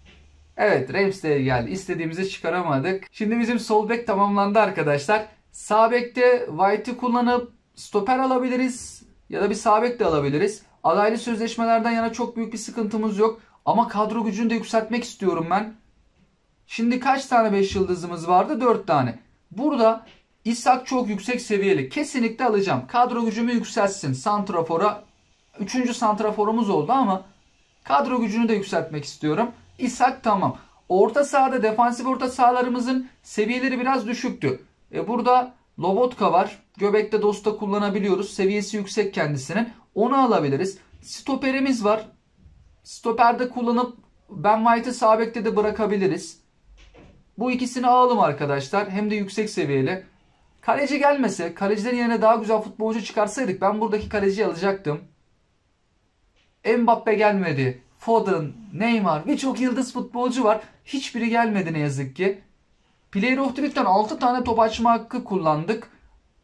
Evet, Ramsdale geldi. İstediğimizi çıkaramadık. Şimdi bizim sol bek tamamlandı arkadaşlar. Sağ bekte White'ı kullanıp stoper alabiliriz. Ya da bir sağ bek de alabiliriz. Adaylı sözleşmelerden yana çok büyük bir sıkıntımız yok. Ama kadro gücünü de yükseltmek istiyorum ben. Şimdi kaç tane 5 yıldızımız vardı? 4 tane. Burada İshak çok yüksek seviyeli. Kesinlikle alacağım. Kadro gücümü yükseltsin. Santrafor'a 3. santraforumuz oldu ama kadro gücünü de yükseltmek istiyorum. İshak tamam. Orta sahada defansif orta sahalarımızın seviyeleri biraz düşüktü. Burada Lobotka var. Göbekte Dost'a kullanabiliyoruz. Seviyesi yüksek kendisinin. Onu alabiliriz. Stoperimiz var. Stoperde kullanıp Ben White'ı sağ bekte de bırakabiliriz. Bu ikisini alalım arkadaşlar. Hem de yüksek seviyeli. Kaleci gelmese, kalecilerin yerine daha güzel futbolcu çıkarsaydık ben buradaki kaleciyi alacaktım. Mbappe gelmedi. Foden, Neymar, birçok yıldız futbolcu var. Hiçbiri gelmedi ne yazık ki. Player of the Week'ten 6 tane top açma hakkı kullandık.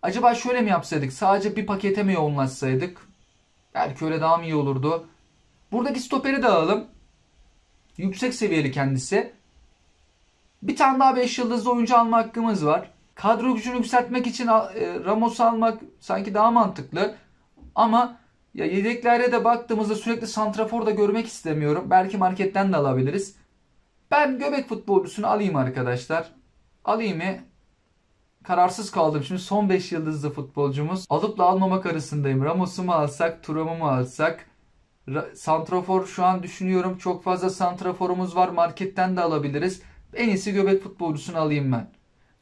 Acaba şöyle mi yapsaydık? Sadece bir pakete mi yoğunlaşsaydık? Belki öyle daha mı iyi olurdu? Buradaki stoperi de alalım. Yüksek seviyeli kendisi. Bir tane daha 5 yıldızlı oyuncu alma hakkımız var. Kadro gücünü yükseltmek için Ramos'u almak sanki daha mantıklı. Ama ya yedeklere de baktığımızda sürekli santrafor da görmek istemiyorum. Belki marketten de alabiliriz. Ben göbek futbolcusunu alayım arkadaşlar. Alayım mı? Kararsız kaldım. Şimdi son 5 yıldızlı futbolcumuz. Alıp da almamak arasındayım. Ramos'u mu alsak, Thuram'ı mı alsak? Santrafor şu an düşünüyorum. Çok fazla santraforumuz var. Marketten de alabiliriz. En iyisi göbek futbolcusunu alayım ben.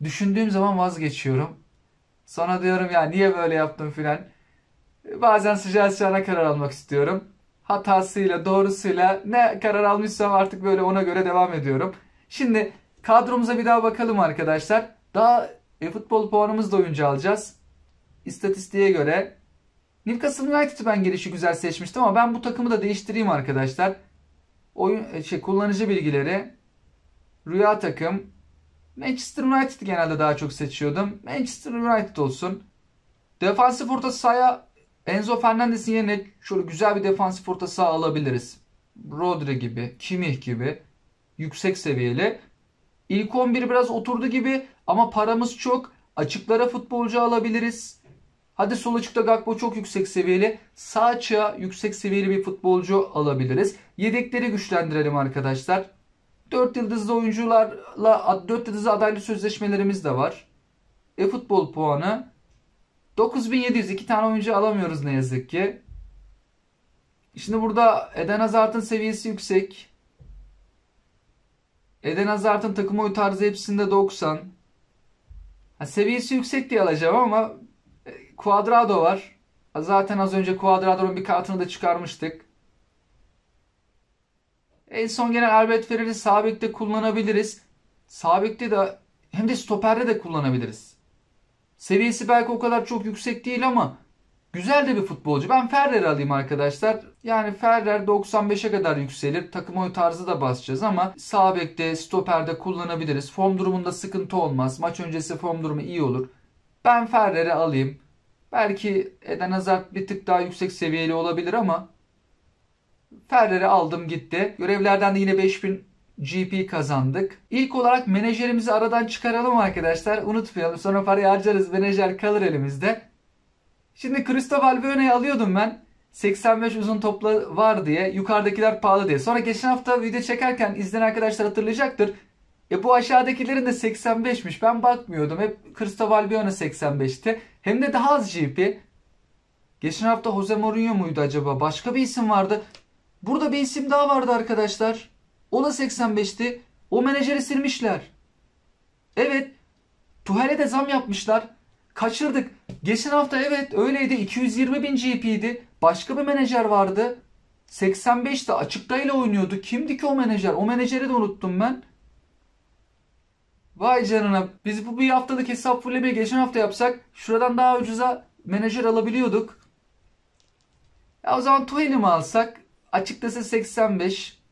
Düşündüğüm zaman vazgeçiyorum. Sonra diyorum ya niye böyle yaptım filan. Bazen sıcağı sıcağına karar almak istiyorum. Hatasıyla, doğrusuyla ne karar almışsam artık böyle ona göre devam ediyorum. Şimdi kadromuza bir daha bakalım arkadaşlar. Daha futbol puanımızla oyuncu alacağız. İstatistiğe göre. Newcastle United'ı ben gelişi güzel seçmiştim ama ben bu takımı da değiştireyim arkadaşlar. Kullanıcı bilgileri. Rüya takım. Manchester United'ı genelde daha çok seçiyordum. Manchester United olsun. Defansif orta sahaya Enzo Fernandez'in yerine şöyle güzel bir defansif orta saha alabiliriz. Rodri gibi, Kimmich gibi yüksek seviyeli. İlk 11 biraz oturdu gibi ama paramız çok. Açıklara futbolcu alabiliriz. Hadi sol açıkta Gakpo çok yüksek seviyeli. Sağ açığa yüksek seviyeli bir futbolcu alabiliriz. Yedekleri güçlendirelim arkadaşlar. 4 yıldızlı oyuncularla 4 yıldızlı adaylı sözleşmelerimiz de var. Futbol puanı 9700, 2 tane oyuncu alamıyoruz ne yazık ki. Şimdi burada Eden Hazard'ın seviyesi yüksek. Eden Hazard'ın takım oyun tarzı hepsinde 90. Seviyesi yüksek diye alacağım ama Cuadrado var. Zaten az önce Cuadrado'nun bir kartını da çıkarmıştık. En son gelen Albert Ferrer'i sağ bekte kullanabiliriz. Sağ bekte de hem de stoperde de kullanabiliriz. Seviyesi belki o kadar çok yüksek değil ama güzel de bir futbolcu. Ben Ferrer'i alayım arkadaşlar. Yani Ferrer 95'e kadar yükselir. Takım oyun tarzı da basacağız ama sağ bekte, stoperde kullanabiliriz. Form durumunda sıkıntı olmaz. Maç öncesi form durumu iyi olur. Ben Ferrer'i alayım. Belki Eden Hazard bir tık daha yüksek seviyeli olabilir ama Ferrer'i aldım gitti. Görevlerden de yine 5000 GP kazandık. İlk olarak menajerimizi aradan çıkaralım arkadaşlar. Unutmayalım. Sonra parayı harcarız. Menajer kalır elimizde. Şimdi Cristóbal Buena'yı alıyordum ben. 85 uzun topla var diye. Yukarıdakiler pahalı diye. Sonra geçen hafta video çekerken izleyen arkadaşlar hatırlayacaktır. Bu aşağıdakilerin de 85'miş. Ben bakmıyordum. Hep Cristóbal Buena 85'ti. Hem de daha az GP. Geçen hafta Jose Mourinho muydu acaba? Başka bir isim vardı. Burada bir isim daha vardı arkadaşlar. O da 85'ti. O menajeri silmişler. Evet. Tuhel'e de zam yapmışlar. Kaçırdık. Geçen hafta evet öyleydi. 220 bin GP'ydi. Başka bir menajer vardı. 85'te açıktayla oynuyordu. Kimdi ki o menajer? O menajeri de unuttum ben. Vay canına. Biz bu bir haftalık hesap fullemeyi geçen hafta yapsak şuradan daha ucuza menajer alabiliyorduk. Ya o zaman Tuhel'i mi alsak? Açıkçası 85.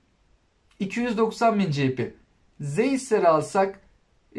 290 bin GP. Zeiss'leri alsak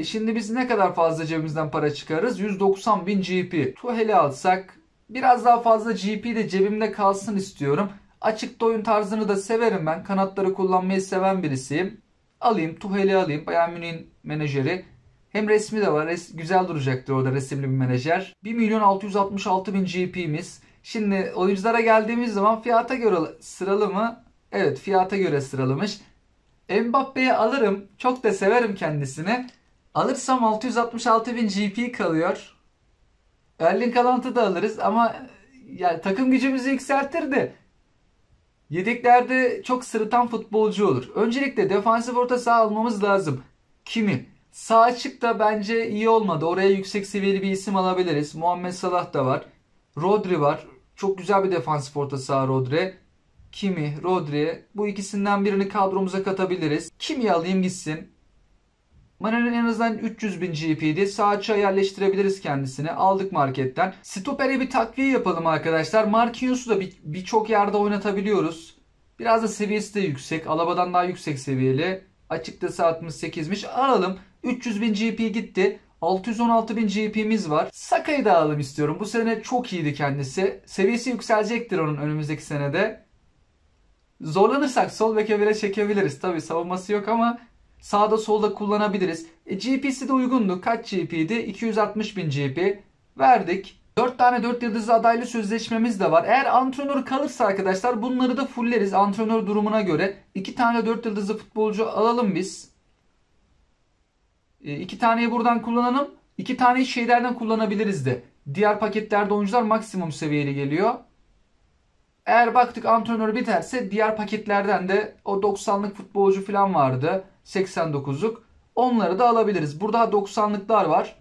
şimdi biz ne kadar fazla cebimizden para çıkarırız? 190 bin GP. Tuhel'i alsak biraz daha fazla GP de cebimde kalsın istiyorum. Açıkta oyun tarzını da severim ben. Kanatları kullanmayı seven birisiyim. Alayım Tuhel'i alayım. Bayern Münih'in menajeri. Hem resmi de var. Güzel duracaktır orada resimli bir menajer. 1 milyon 666 bin GP'miz. Şimdi oyunculara geldiğimiz zaman fiyata göre sıralı mı? Evet, fiyata göre sıralamış. Mbappe'yi alırım. Çok da severim kendisini. Alırsam 666 bin GP kalıyor. Erling Haaland'ı da alırız ama yani takım gücümüzü yükseltir. Yedeklerde çok sırıtan futbolcu olur. Öncelikle defansif orta saha almamız lazım. Kimi? Sağ açık da bence iyi olmadı. Oraya yüksek seviyeli bir isim alabiliriz. Muhammed Salah da var. Rodri var. Çok güzel bir defansif orta saha Rodri. Kimi, Rodri. Bu ikisinden birini kadromuza katabiliriz. Kimi alayım gitsin. Mane'nin en azından 300 bin GP'di. Sağ açığa yerleştirebiliriz kendisini. Aldık marketten. Stoper'e bir takviye yapalım arkadaşlar. Marquinhos'u da birçok yerde oynatabiliyoruz. Biraz da seviyesi de yüksek. Alaba'dan daha yüksek seviyeli. Açıkçası 68'miş. Alalım. 300 bin GP gitti. 616 bin GP'miz var. Saka'yı da alalım istiyorum. Bu sene çok iyiydi kendisi. Seviyesi yükselecektir onun önümüzdeki senede. Zorlanırsak sol beke bile çekebiliriz. Tabi savunması yok ama sağda solda kullanabiliriz. GP'si de uygundu. Kaç GP'ydi? 260 bin GP. Verdik. 4 tane 4 yıldızlı adaylı sözleşmemiz de var. Eğer antrenör kalırsa arkadaşlar bunları da fulleriz. Antrenör durumuna göre. 2 tane 4 yıldızlı futbolcu alalım biz. 2 taneyi buradan kullanalım. 2 taneyi şeylerden kullanabiliriz de. Diğer paketlerde oyuncular maksimum seviyeli geliyor. Eğer baktık antrenör biterse diğer paketlerden de o 90'lık futbolcu falan vardı. 89'luk. Onları da alabiliriz. Burada 90'lıklar var.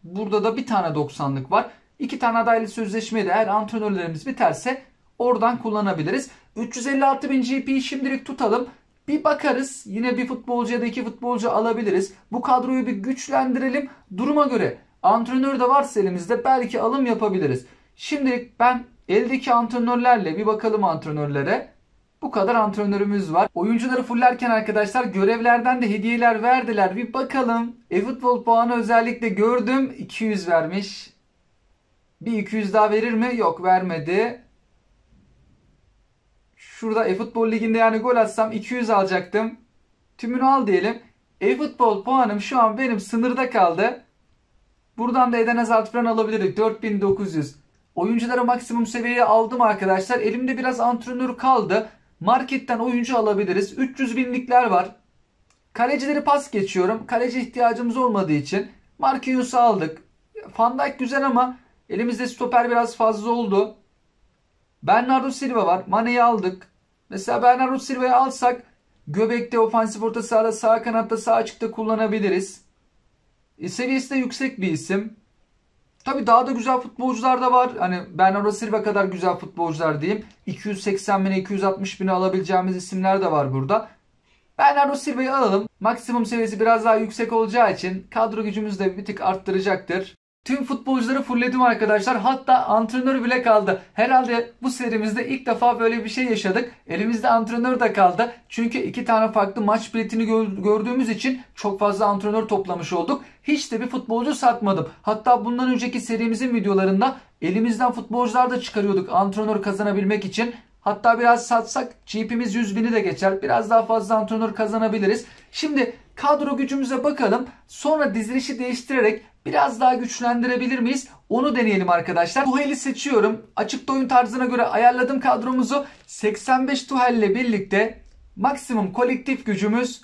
Burada da bir tane 90'lık var. 2 tane adaylı sözleşmeyi de eğer antrenörlerimiz biterse oradan kullanabiliriz. 356 bin GP'yi şimdilik tutalım. Bir bakarız. Yine bir futbolcu ya da 2 futbolcu alabiliriz. Bu kadroyu bir güçlendirelim. Duruma göre antrenör de varsa elimizde belki alım yapabiliriz. Şimdilik ben eldeki antrenörlerle bir bakalım antrenörlere. Bu kadar antrenörümüz var. Oyuncuları fullerken arkadaşlar görevlerden de hediyeler verdiler. Bir bakalım. eFootball puanı özellikle gördüm. 200 vermiş. Bir 200 daha verir mi? Yok, vermedi. Şurada eFootball liginde yani gol atsam 200 alacaktım. Tümünü al diyelim. eFootball puanım şu an benim sınırda kaldı. Buradan da Eden Hazard falan alabilirdik. 4900. Oyunculara maksimum seviyeye aldım arkadaşlar. Elimde biraz antrenör kaldı. Marketten oyuncu alabiliriz. 300 binlikler var. Kalecileri pas geçiyorum. Kaleci ihtiyacımız olmadığı için Marquinhos'u aldık. Van Dijk güzel ama elimizde stoper biraz fazla oldu. Bernardo Silva var. Mane'yi aldık. Mesela Bernardo Silva'yı alsak göbekte, ofansif orta sahada, sağ kanatta, sağ açıkta kullanabiliriz. Seviyesi de yüksek bir isim. Tabi daha da güzel futbolcular da var. Hani Bernardo Silva kadar güzel futbolcular diyeyim. 280 bine 260 bine alabileceğimiz isimler de var burada. Bernardo Silva'yı alalım. Maksimum seviyesi biraz daha yüksek olacağı için kadro gücümüzü de bir tık arttıracaktır. Tüm futbolcuları fullledim arkadaşlar. Hatta antrenör bile kaldı. Herhalde bu serimizde ilk defa böyle bir şey yaşadık. Elimizde antrenör de kaldı. Çünkü 2 tane farklı maç biletini gördüğümüz için çok fazla antrenör toplamış olduk. Hiç de bir futbolcu satmadım. Hatta bundan önceki serimizin videolarında elimizden futbolcular da çıkarıyorduk antrenör kazanabilmek için. Hatta biraz satsak GP'miz 100.000'i de geçer. Biraz daha fazla antrenör kazanabiliriz. Şimdi kadro gücümüze bakalım. Sonra dizilişi değiştirerek biraz daha güçlendirebilir miyiz? Onu deneyelim arkadaşlar. Tuhel'i seçiyorum. Açıkta oyun tarzına göre ayarladım kadromuzu. 85 Tuhel ile birlikte maksimum kolektif gücümüz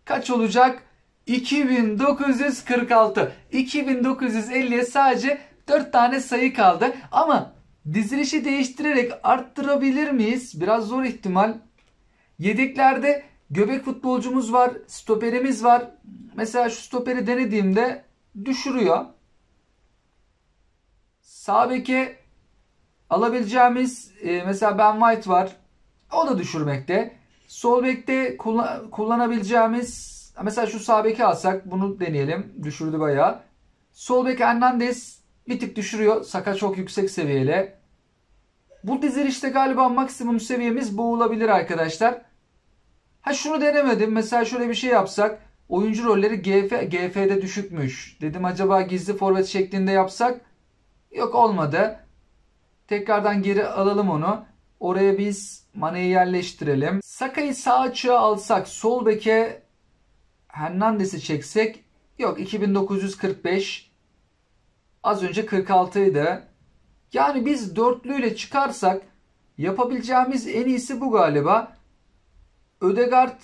kaç olacak? 2946. 2950'ye sadece 4 tane sayı kaldı. Ama dizilişi değiştirerek arttırabilir miyiz? Biraz zor ihtimal. Yedeklerde göbek futbolcumuz var. Stoperimiz var. Mesela şu stoperi denediğimde düşürüyor. Sağ beke alabileceğimiz mesela Ben White var. O da düşürmekte. Sol bekte kullanabileceğimiz mesela şu sağ beki alsak bunu deneyelim. Düşürdü bayağı. Sol bek Hernandez bir tık düşürüyor. Saka çok yüksek seviyeli. Bu dizilişte galiba maksimum seviyemiz bu olabilir arkadaşlar. Ha şunu denemedim. Mesela şöyle bir şey yapsak. Oyuncu rolleri GF'de düşükmüş. Dedim acaba gizli forvet şeklinde yapsak. Yok olmadı. Tekrardan geri alalım onu. Oraya biz Mane'yi yerleştirelim. Saka'yı sağ açığa alsak. Sol beke Hernandez'i çeksek. Yok 2945. Az önce 46 idi. Yani biz dörtlüyle çıkarsak yapabileceğimiz en iyisi bu galiba. Ödegaard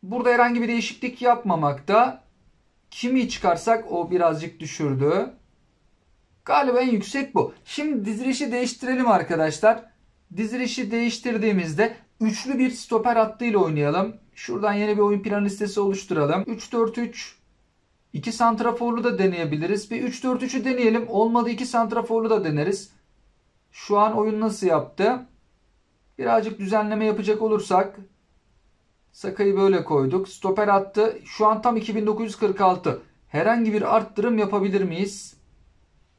burada herhangi bir değişiklik yapmamakta. Kimi çıkarsak o birazcık düşürdü. Galiba en yüksek bu. Şimdi dizilişi değiştirelim arkadaşlar. Dizilişi değiştirdiğimizde üçlü bir stoper hattıyla oynayalım. Şuradan yeni bir oyun plan listesi oluşturalım. 3-4-3. 2 santraforlu da deneyebiliriz. Bir 3-4-3'ü deneyelim. Olmadı 2 santraforlu da deneriz. Şu an oyun nasıl yaptı? Birazcık düzenleme yapacak olursak Saka'yı böyle koyduk. Stoper attı. Şu an tam 2946. Herhangi bir arttırım yapabilir miyiz?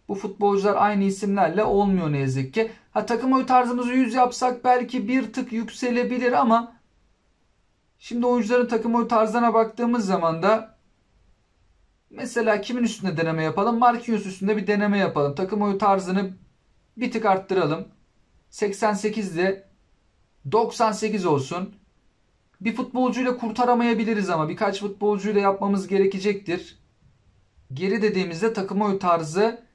Bu futbolcular aynı isimlerle olmuyor ne yazık ki. Ha takım oyun tarzımızı 100 yapsak belki bir tık yükselebilir ama şimdi oyuncuların takım oyun tarzlarına baktığımız zaman da mesela kimin üstünde deneme yapalım? Marquinhos üstünde bir deneme yapalım. Takım oyun tarzını bir tık arttıralım. 88'de 98 olsun. Bir futbolcuyla kurtaramayabiliriz ama birkaç futbolcuyla yapmamız gerekecektir. Geri dediğimizde takım oyun tarzı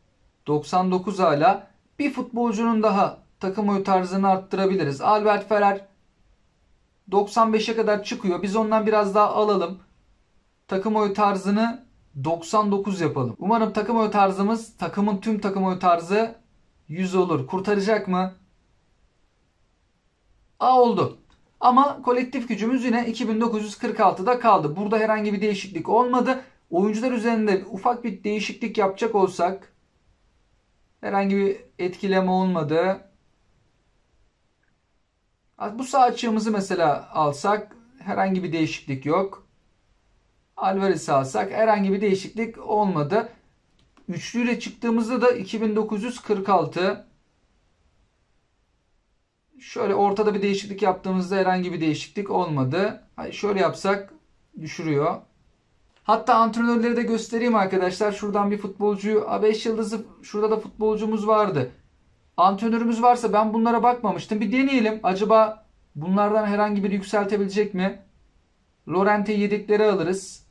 99 hala. Bir futbolcunun daha takım oyun tarzını arttırabiliriz. Albert Ferrer 95'e kadar çıkıyor. Biz ondan biraz daha alalım. Takım oyun tarzını 99 yapalım. Umarım takım oyun tarzımız tüm takım oyun tarzı 100 olur. Kurtaracak mı? Oldu. Ama kolektif gücümüz yine 2946'da kaldı. Burada herhangi bir değişiklik olmadı. Oyuncular üzerinde ufak bir değişiklik yapacak olsak herhangi bir etkileme olmadı. Bu sağ açığımızı mesela alsak herhangi bir değişiklik yok. Alvarez'i alsak herhangi bir değişiklik olmadı. Üçlüyle çıktığımızda da 2946. Şöyle ortada bir değişiklik yaptığımızda herhangi bir değişiklik olmadı. Şöyle yapsak düşürüyor. Hatta antrenörleri de göstereyim arkadaşlar. Şuradan bir futbolcuyu 5 yıldızı şurada da futbolcumuz vardı. Antrenörümüz varsa ben bunlara bakmamıştım. Bir deneyelim. Acaba bunlardan herhangi bir yükseltebilecek mi? Llorente'yi yedekleri alırız.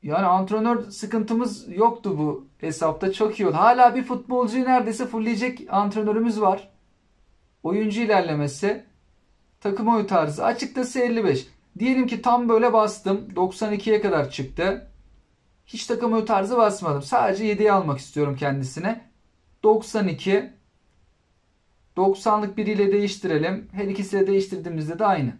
Yani antrenör sıkıntımız yoktu bu hesapta. Çok iyi oldu. Hala bir futbolcuyu neredeyse fullleyecek antrenörümüz var. Oyuncu ilerlemesi. Takım oyun tarzı. Açıkçası 55. Diyelim ki tam böyle bastım. 92'ye kadar çıktı. Hiç takım oyun tarzı basmadım. Sadece 7'yi almak istiyorum kendisine. 92. 90'lık biriyle değiştirelim. Her ikisiyle değiştirdiğimizde de aynı.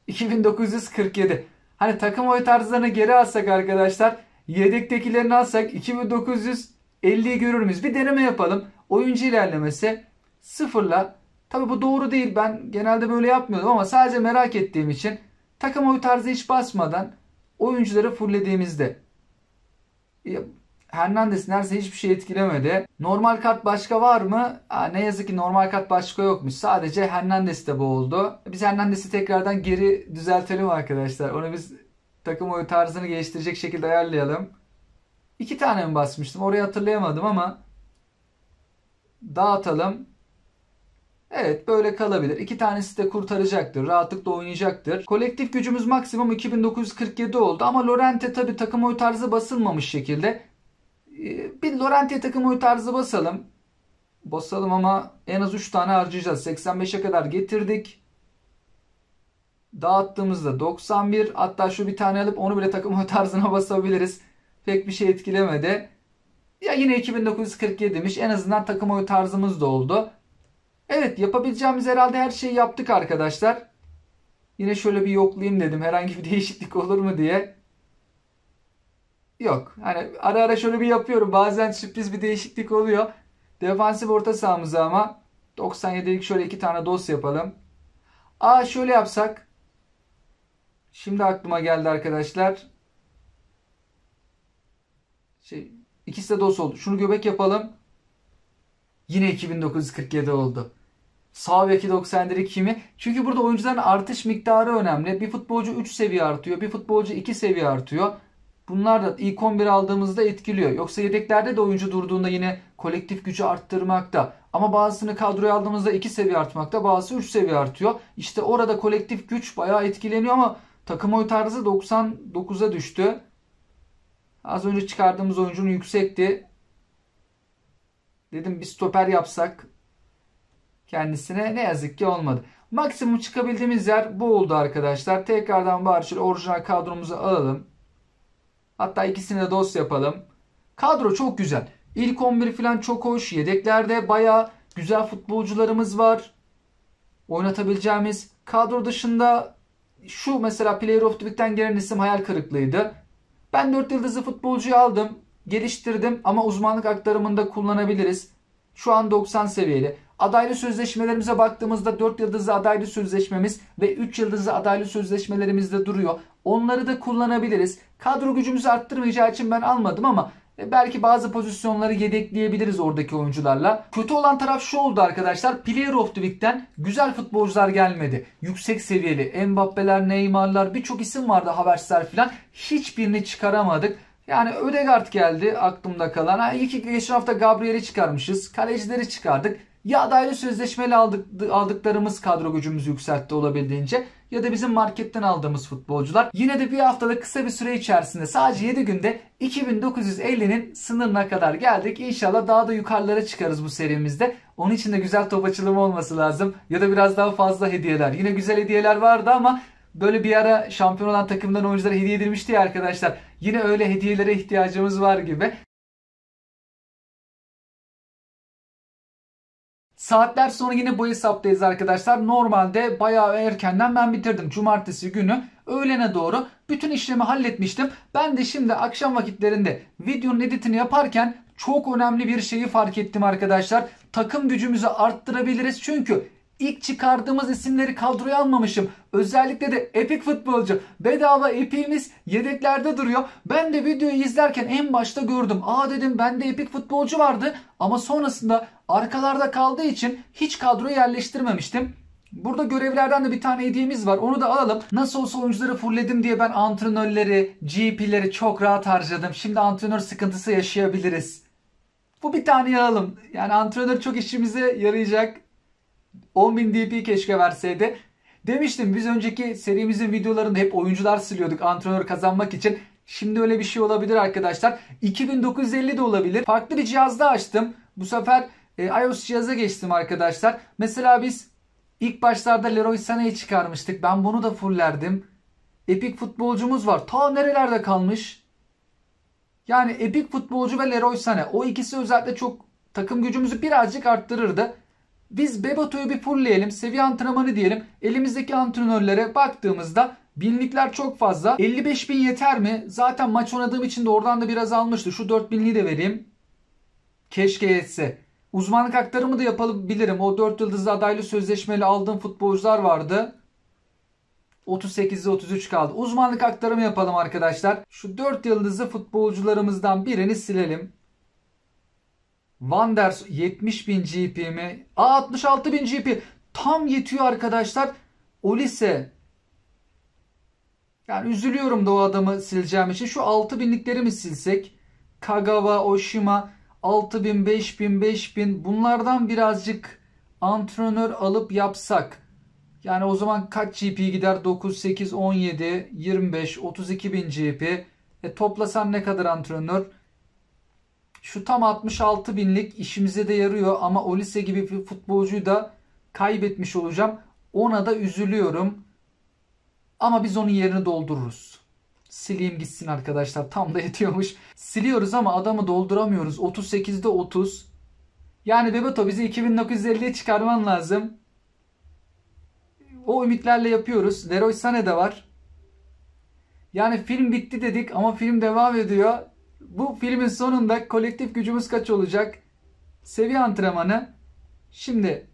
2947. Hani takım oyun tarzlarını geri alsak arkadaşlar. Yedektekilerini alsak 2950'yi görür müyüz? Bir deneme yapalım. Oyuncu ilerlemesi sıfırla. Tabi bu doğru değil. Ben genelde böyle yapmıyordum ama sadece merak ettiğim için takım oyun tarzı hiç basmadan oyuncuları fulllediğimizde Hernandez neredeyse hiçbir şey etkilemedi. Normal kart başka var mı? Ne yazık ki normal kart başka yokmuş. Sadece Hernandez'de bu oldu. Biz Hernandez'i tekrardan geri düzeltelim arkadaşlar. Onu biz takım oyun tarzını geliştirecek şekilde ayarlayalım. 2 tane mi basmıştım? Orayı hatırlayamadım ama Dağıtalım. Evet, böyle kalabilir. 2 tanesi de kurtaracaktır. Rahatlıkla oynayacaktır. Kolektif gücümüz maksimum 2947 oldu. Ama Llorente tabi takım oyu tarzı basılmamış şekilde. Bir Llorente takım oyu tarzı basalım. Basalım ama en az 3 tane harcayacağız. 85'e kadar getirdik. Dağıttığımızda 91. Hatta şu bir tane alıp onu bile takım oyu tarzına basabiliriz. Pek bir şey etkilemedi. Ya yine 2947'miş. En azından takım oyu tarzımız da oldu. Evet, yapabileceğimiz herhalde her şeyi yaptık arkadaşlar. Yine şöyle bir yoklayayım dedim. Herhangi bir değişiklik olur mu diye. Yok. Hani ara ara şöyle bir yapıyorum. Bazen sürpriz bir değişiklik oluyor. Defansif orta sahamıza ama 97'lik şöyle 2 tane dos yapalım. Şöyle yapsak. Şimdi aklıma geldi arkadaşlar. İkisi de dos oldu. Şunu göbek yapalım. Yine 2947 oldu. Sağ beki 97 kimi? Çünkü burada oyuncuların artış miktarı önemli. Bir futbolcu 3 seviye artıyor. Bir futbolcu 2 seviye artıyor. Bunlar da ilk 11 aldığımızda etkiliyor. Yoksa yedeklerde de oyuncu durduğunda yine kolektif gücü arttırmakta. Ama bazısını kadroya aldığımızda 2 seviye artmakta. Bazısı 3 seviye artıyor. İşte orada kolektif güç bayağı etkileniyor ama takım oyu tarzı 99'a düştü. Az önce çıkardığımız oyuncunun yüksekti. Dedim bir stoper yapsak kendisine, ne yazık ki olmadı. Maksimum çıkabildiğimiz yer bu oldu arkadaşlar. Tekrardan bari şöyle orijinal kadromuzu alalım. Hatta ikisini de dos yapalım. Kadro çok güzel. İlk 11 falan çok hoş. Yedeklerde baya güzel futbolcularımız var. Oynatabileceğimiz. Kadro dışında şu mesela Player of the Week'ten gelen isim hayal kırıklığıydı. Ben 4 yıldızlı futbolcuyu aldım. Geliştirdim ama uzmanlık aktarımında kullanabiliriz. Şu an 90 seviyeli. Adaylı sözleşmelerimize baktığımızda 4 yıldızlı adaylı sözleşmemiz ve 3 yıldızlı adaylı sözleşmelerimizde duruyor. Onları da kullanabiliriz. Kadro gücümüzü arttırmayacağı için ben almadım ama belki bazı pozisyonları yedekleyebiliriz oradaki oyuncularla. Kötü olan taraf şu oldu arkadaşlar. Player of the Week'ten güzel futbolcular gelmedi. Yüksek seviyeli Mbappe'ler, Neymar'lar, birçok isim vardı, Havertz'ler falan. Hiçbirini çıkaramadık. Yani Ödegaard geldi aklımda kalan. Geçen hafta Gabriel'i çıkarmışız. Kalecileri çıkardık. Ya adaylı sözleşmeli aldıklarımız kadro gücümüzü yükseltti olabildiğince, ya da bizim marketten aldığımız futbolcular. Yine de bir haftada kısa bir süre içerisinde, sadece 7 günde 2950'nin sınırına kadar geldik. İnşallah daha da yukarılara çıkarız bu serimizde. Onun için de güzel top açılımı olması lazım. Ya da biraz daha fazla hediyeler. Yine güzel hediyeler vardı ama böyle bir ara şampiyon olan takımdan oyunculara hediye edilmişti ya arkadaşlar. Yine öyle hediyelere ihtiyacımız var gibi. Saatler sonra yine bu hesaptayız arkadaşlar. Normalde bayağı erkenden ben bitirdim. Cumartesi günü öğlene doğru bütün işlemi halletmiştim. Ben de şimdi akşam vakitlerinde videonun editini yaparken çok önemli bir şeyi fark ettim arkadaşlar. Takım gücümüzü arttırabiliriz çünkü İlk çıkardığımız isimleri kadroya almamışım. Özellikle de epik futbolcu. Bedava epimiz yedeklerde duruyor. Ben de videoyu izlerken en başta gördüm. Dedim bende epik futbolcu vardı. Ama sonrasında arkalarda kaldığı için hiç kadroya yerleştirmemiştim. Burada görevlerden de bir tane hediyemiz var. Onu da alalım. Nasıl olsa oyuncuları fullledim diye ben antrenörleri, GP'leri çok rahat harcadım. Şimdi antrenör sıkıntısı yaşayabiliriz. Bu bir tane alalım. Yani antrenör çok işimize yarayacak. 10.000 DP keşke verseydi. Demiştim, biz önceki serimizin videolarında hep oyuncular siliyorduk antrenör kazanmak için. Şimdi öyle bir şey olabilir arkadaşlar. 2950 de olabilir. Farklı bir cihazda açtım. Bu sefer iOS cihaza geçtim arkadaşlar. Mesela biz ilk başlarda Leroy Sané'yi çıkarmıştık. Ben bunu da fulllerdim. Epik futbolcumuz var. Ta nerelerde kalmış? Yani epik futbolcu ve Leroy Sané. O ikisi özellikle çok takım gücümüzü birazcık arttırırdı. Biz Bebato'yu bir fullleyelim. Seviye antrenmanı diyelim. Elimizdeki antrenörlere baktığımızda binlikler çok fazla. 55.000 yeter mi? Zaten maç oynadığım için de oradan da biraz almıştı. Şu 4.000'liği de vereyim. Keşke yetse. Uzmanlık aktarımı da yapabilirim. O 4 yıldızlı adaylı sözleşmeli aldığım futbolcular vardı. 38'de 33 kaldı. Uzmanlık aktarımı yapalım arkadaşlar. Şu 4 yıldızlı futbolcularımızdan birini silelim. Wanders 70.000 GP mi? 66.000 GP. Tam yetiyor arkadaşlar. Olise. Yani üzülüyorum da o adamı sileceğim için. Şu 6.000'likleri mi silsek? Kagawa, Oshima. 6000, 5000, 5000 bunlardan birazcık antrenör alıp yapsak. Yani o zaman kaç GP gider? 9, 8, 17, 25, 32 bin GP. Toplasan ne kadar antrenör? Şu tam 66 binlik işimize de yarıyor ama Olise gibi bir futbolcuyu da kaybetmiş olacağım. Ona da üzülüyorum. Ama biz onun yerini doldururuz. Sileyim gitsin arkadaşlar. Tam da yetiyormuş. Siliyoruz ama adamı dolduramıyoruz. 38'de 30. Yani Bebeto bizi 2950'ye çıkarman lazım. O ümitlerle yapıyoruz. Leroy Sané de var. Yani film bitti dedik ama film devam ediyor. Bu filmin sonunda kolektif gücümüz kaç olacak? Seviye antrenmanı. Şimdi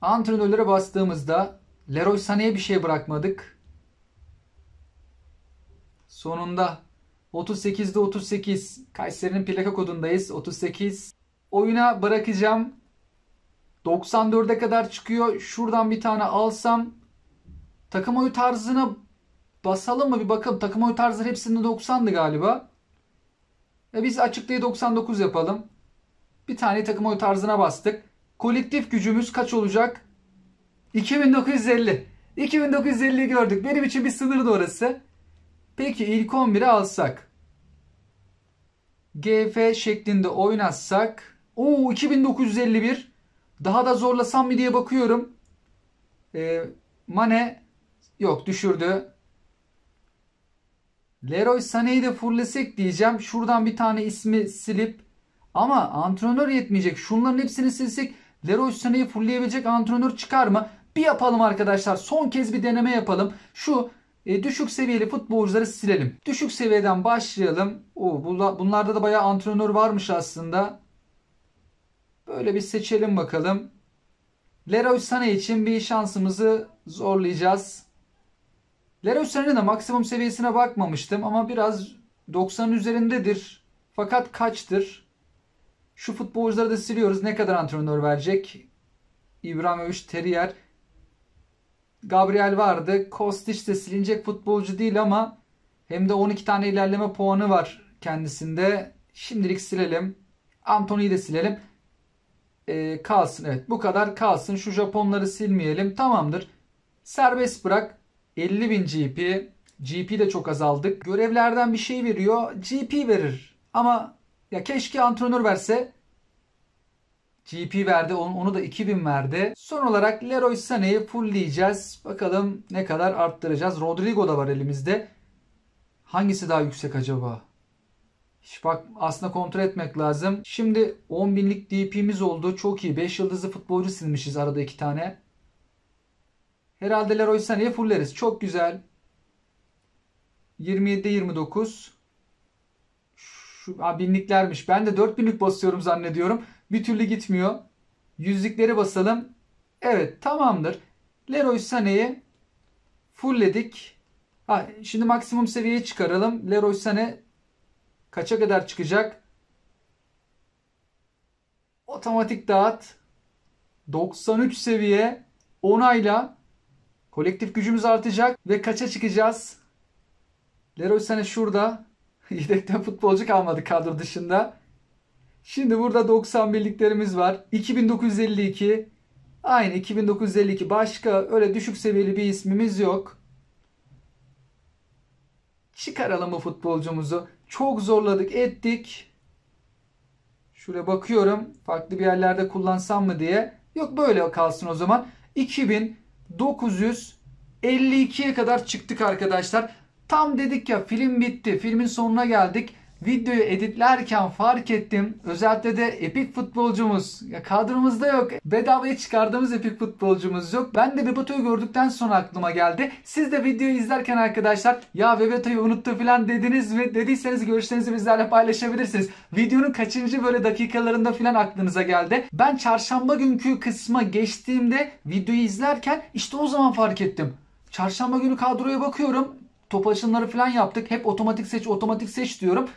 antrenörlere bastığımızda Leroy Sané'ye bir şey bırakmadık. Sonunda 38'de 38. Kayseri'nin plaka kodundayız. 38. Oyuna bırakacağım. 94'e kadar çıkıyor. Şuradan bir tane alsam takım oyu tarzına basalım mı bir bakalım. Takım oyu tarzları hepsinde 90'dı galiba. Biz açıklayı 99 yapalım. Bir tane takım oyu tarzına bastık. Kolektif gücümüz kaç olacak? 2950. 2950'yi gördük. Benim için bir sınırdı orası. Peki ilk 11'i alsak. GF şeklinde oynatsak. 2951. Daha da zorlasam mı diye bakıyorum. Mane yok, düşürdü. Leroy Sané'yi de fullesek diyeceğim. Şuradan bir tane ismi silip ama antrenör yetmeyecek. Şunların hepsini silsek Leroy Sané'yi fullleyebilecek antrenör çıkar mı? Bir yapalım arkadaşlar. Son kez bir deneme yapalım. Şu düşük seviyeli futbolcuları silelim. Düşük seviyeden başlayalım. Bunlarda da bayağı antrenör varmış aslında. Böyle bir seçelim bakalım. Leroy Sané için bir şansımızı zorlayacağız. Leroy Sané'nin de maksimum seviyesine bakmamıştım ama biraz 90'ın üzerindedir. Fakat kaçtır? Şu futbolcuları da siliyoruz. Ne kadar antrenör verecek? İbrahimovic, Terrier, Gabriel vardı. Kostić de silinecek futbolcu değil ama hem de 12 tane ilerleme puanı var kendisinde. Şimdilik silelim. Antony'yi de silelim. Kalsın. Evet, bu kadar kalsın. Şu Japonları silmeyelim. Tamamdır. Serbest bırak. 50.000 GP. GP de çok azaldık. Görevlerden bir şey veriyor. GP verir. Ama ya keşke antrenör verse. GP verdi. Onu da 2000 verdi. Son olarak Leroy Sané'yi fullleyeceğiz. Bakalım ne kadar arttıracağız. Rodrigo da var elimizde. Hangisi daha yüksek acaba? Bak aslında kontrol etmek lazım. Şimdi 10.000'lik DP'miz oldu. Çok iyi. 5 yıldızlı futbolcu silmişiz arada 2 tane. Herhalde Leroy Sané'yi fulleriz. Çok güzel. 27'de 29. Binliklermiş. Ben de 4000'lik basıyorum zannediyorum. Bir türlü gitmiyor. Yüzlükleri basalım. Evet, tamamdır. Leroy Sané'yi fullledik. Şimdi maksimum seviyeye çıkaralım. Leroy Sané kaça kadar çıkacak? Otomatik dağıt. 93 seviye. Onayla. Kolektif gücümüz artacak. Ve kaça çıkacağız? Leroy Sané şurada. Yedekten futbolcu kalmadı kadro dışında. Şimdi burada 91'liklerimiz var. 2952. Aynı 2952. Başka öyle düşük seviyeli bir ismimiz yok. Çıkaralım bu futbolcumuzu. Çok zorladık ettik. Şuraya bakıyorum. Farklı bir yerlerde kullansam mı diye. Yok, böyle kalsın o zaman. 2952'ye kadar çıktık arkadaşlar. Tam dedik ya, film bitti. Filmin sonuna geldik. Videoyu editlerken fark ettim. Özellikle de epik futbolcumuz kadromuzda yok. Bedavaya çıkardığımız epik futbolcumuz yok. Ben de Bebeto'yu gördükten sonra aklıma geldi. Siz de videoyu izlerken arkadaşlar ya Bebeto'yu unuttu falan dediniz mi? Dediyseniz görüşlerinizi bizlerle paylaşabilirsiniz. Videonun kaçıncı böyle dakikalarında falan aklınıza geldi. Ben çarşamba günkü kısma geçtiğimde videoyu izlerken işte o zaman fark ettim. Çarşamba günü kadroya bakıyorum. Top aşımları falan yaptık. Hep otomatik seç, otomatik seç diyorum.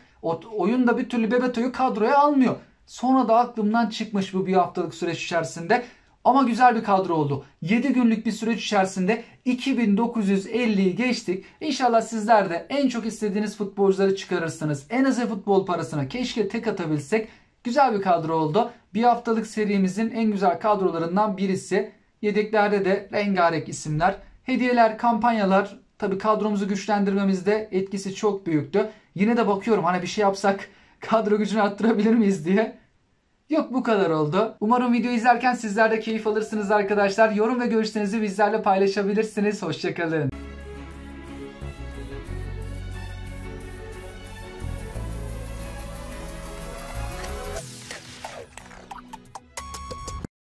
Oyun da bir türlü Bebeto'yu kadroya almıyor. Sonra da aklımdan çıkmış bu bir haftalık süreç içerisinde. Ama güzel bir kadro oldu. 7 günlük bir süreç içerisinde 2950'yi geçtik. İnşallah sizler de en çok istediğiniz futbolcuları çıkarırsınız. En az futbol parasına keşke tek atabilsek. Güzel bir kadro oldu. Bir haftalık serimizin en güzel kadrolarından birisi. Yedeklerde de rengarenk isimler. Hediyeler, kampanyalar tabii kadromuzu güçlendirmemizde etkisi çok büyüktü. Yine de bakıyorum hani bir şey yapsak kadro gücünü arttırabilir miyiz diye. Yok, bu kadar oldu. Umarım videoyu izlerken sizler de keyif alırsınız arkadaşlar. Yorum ve görüşlerinizi bizlerle paylaşabilirsiniz. Hoşçakalın.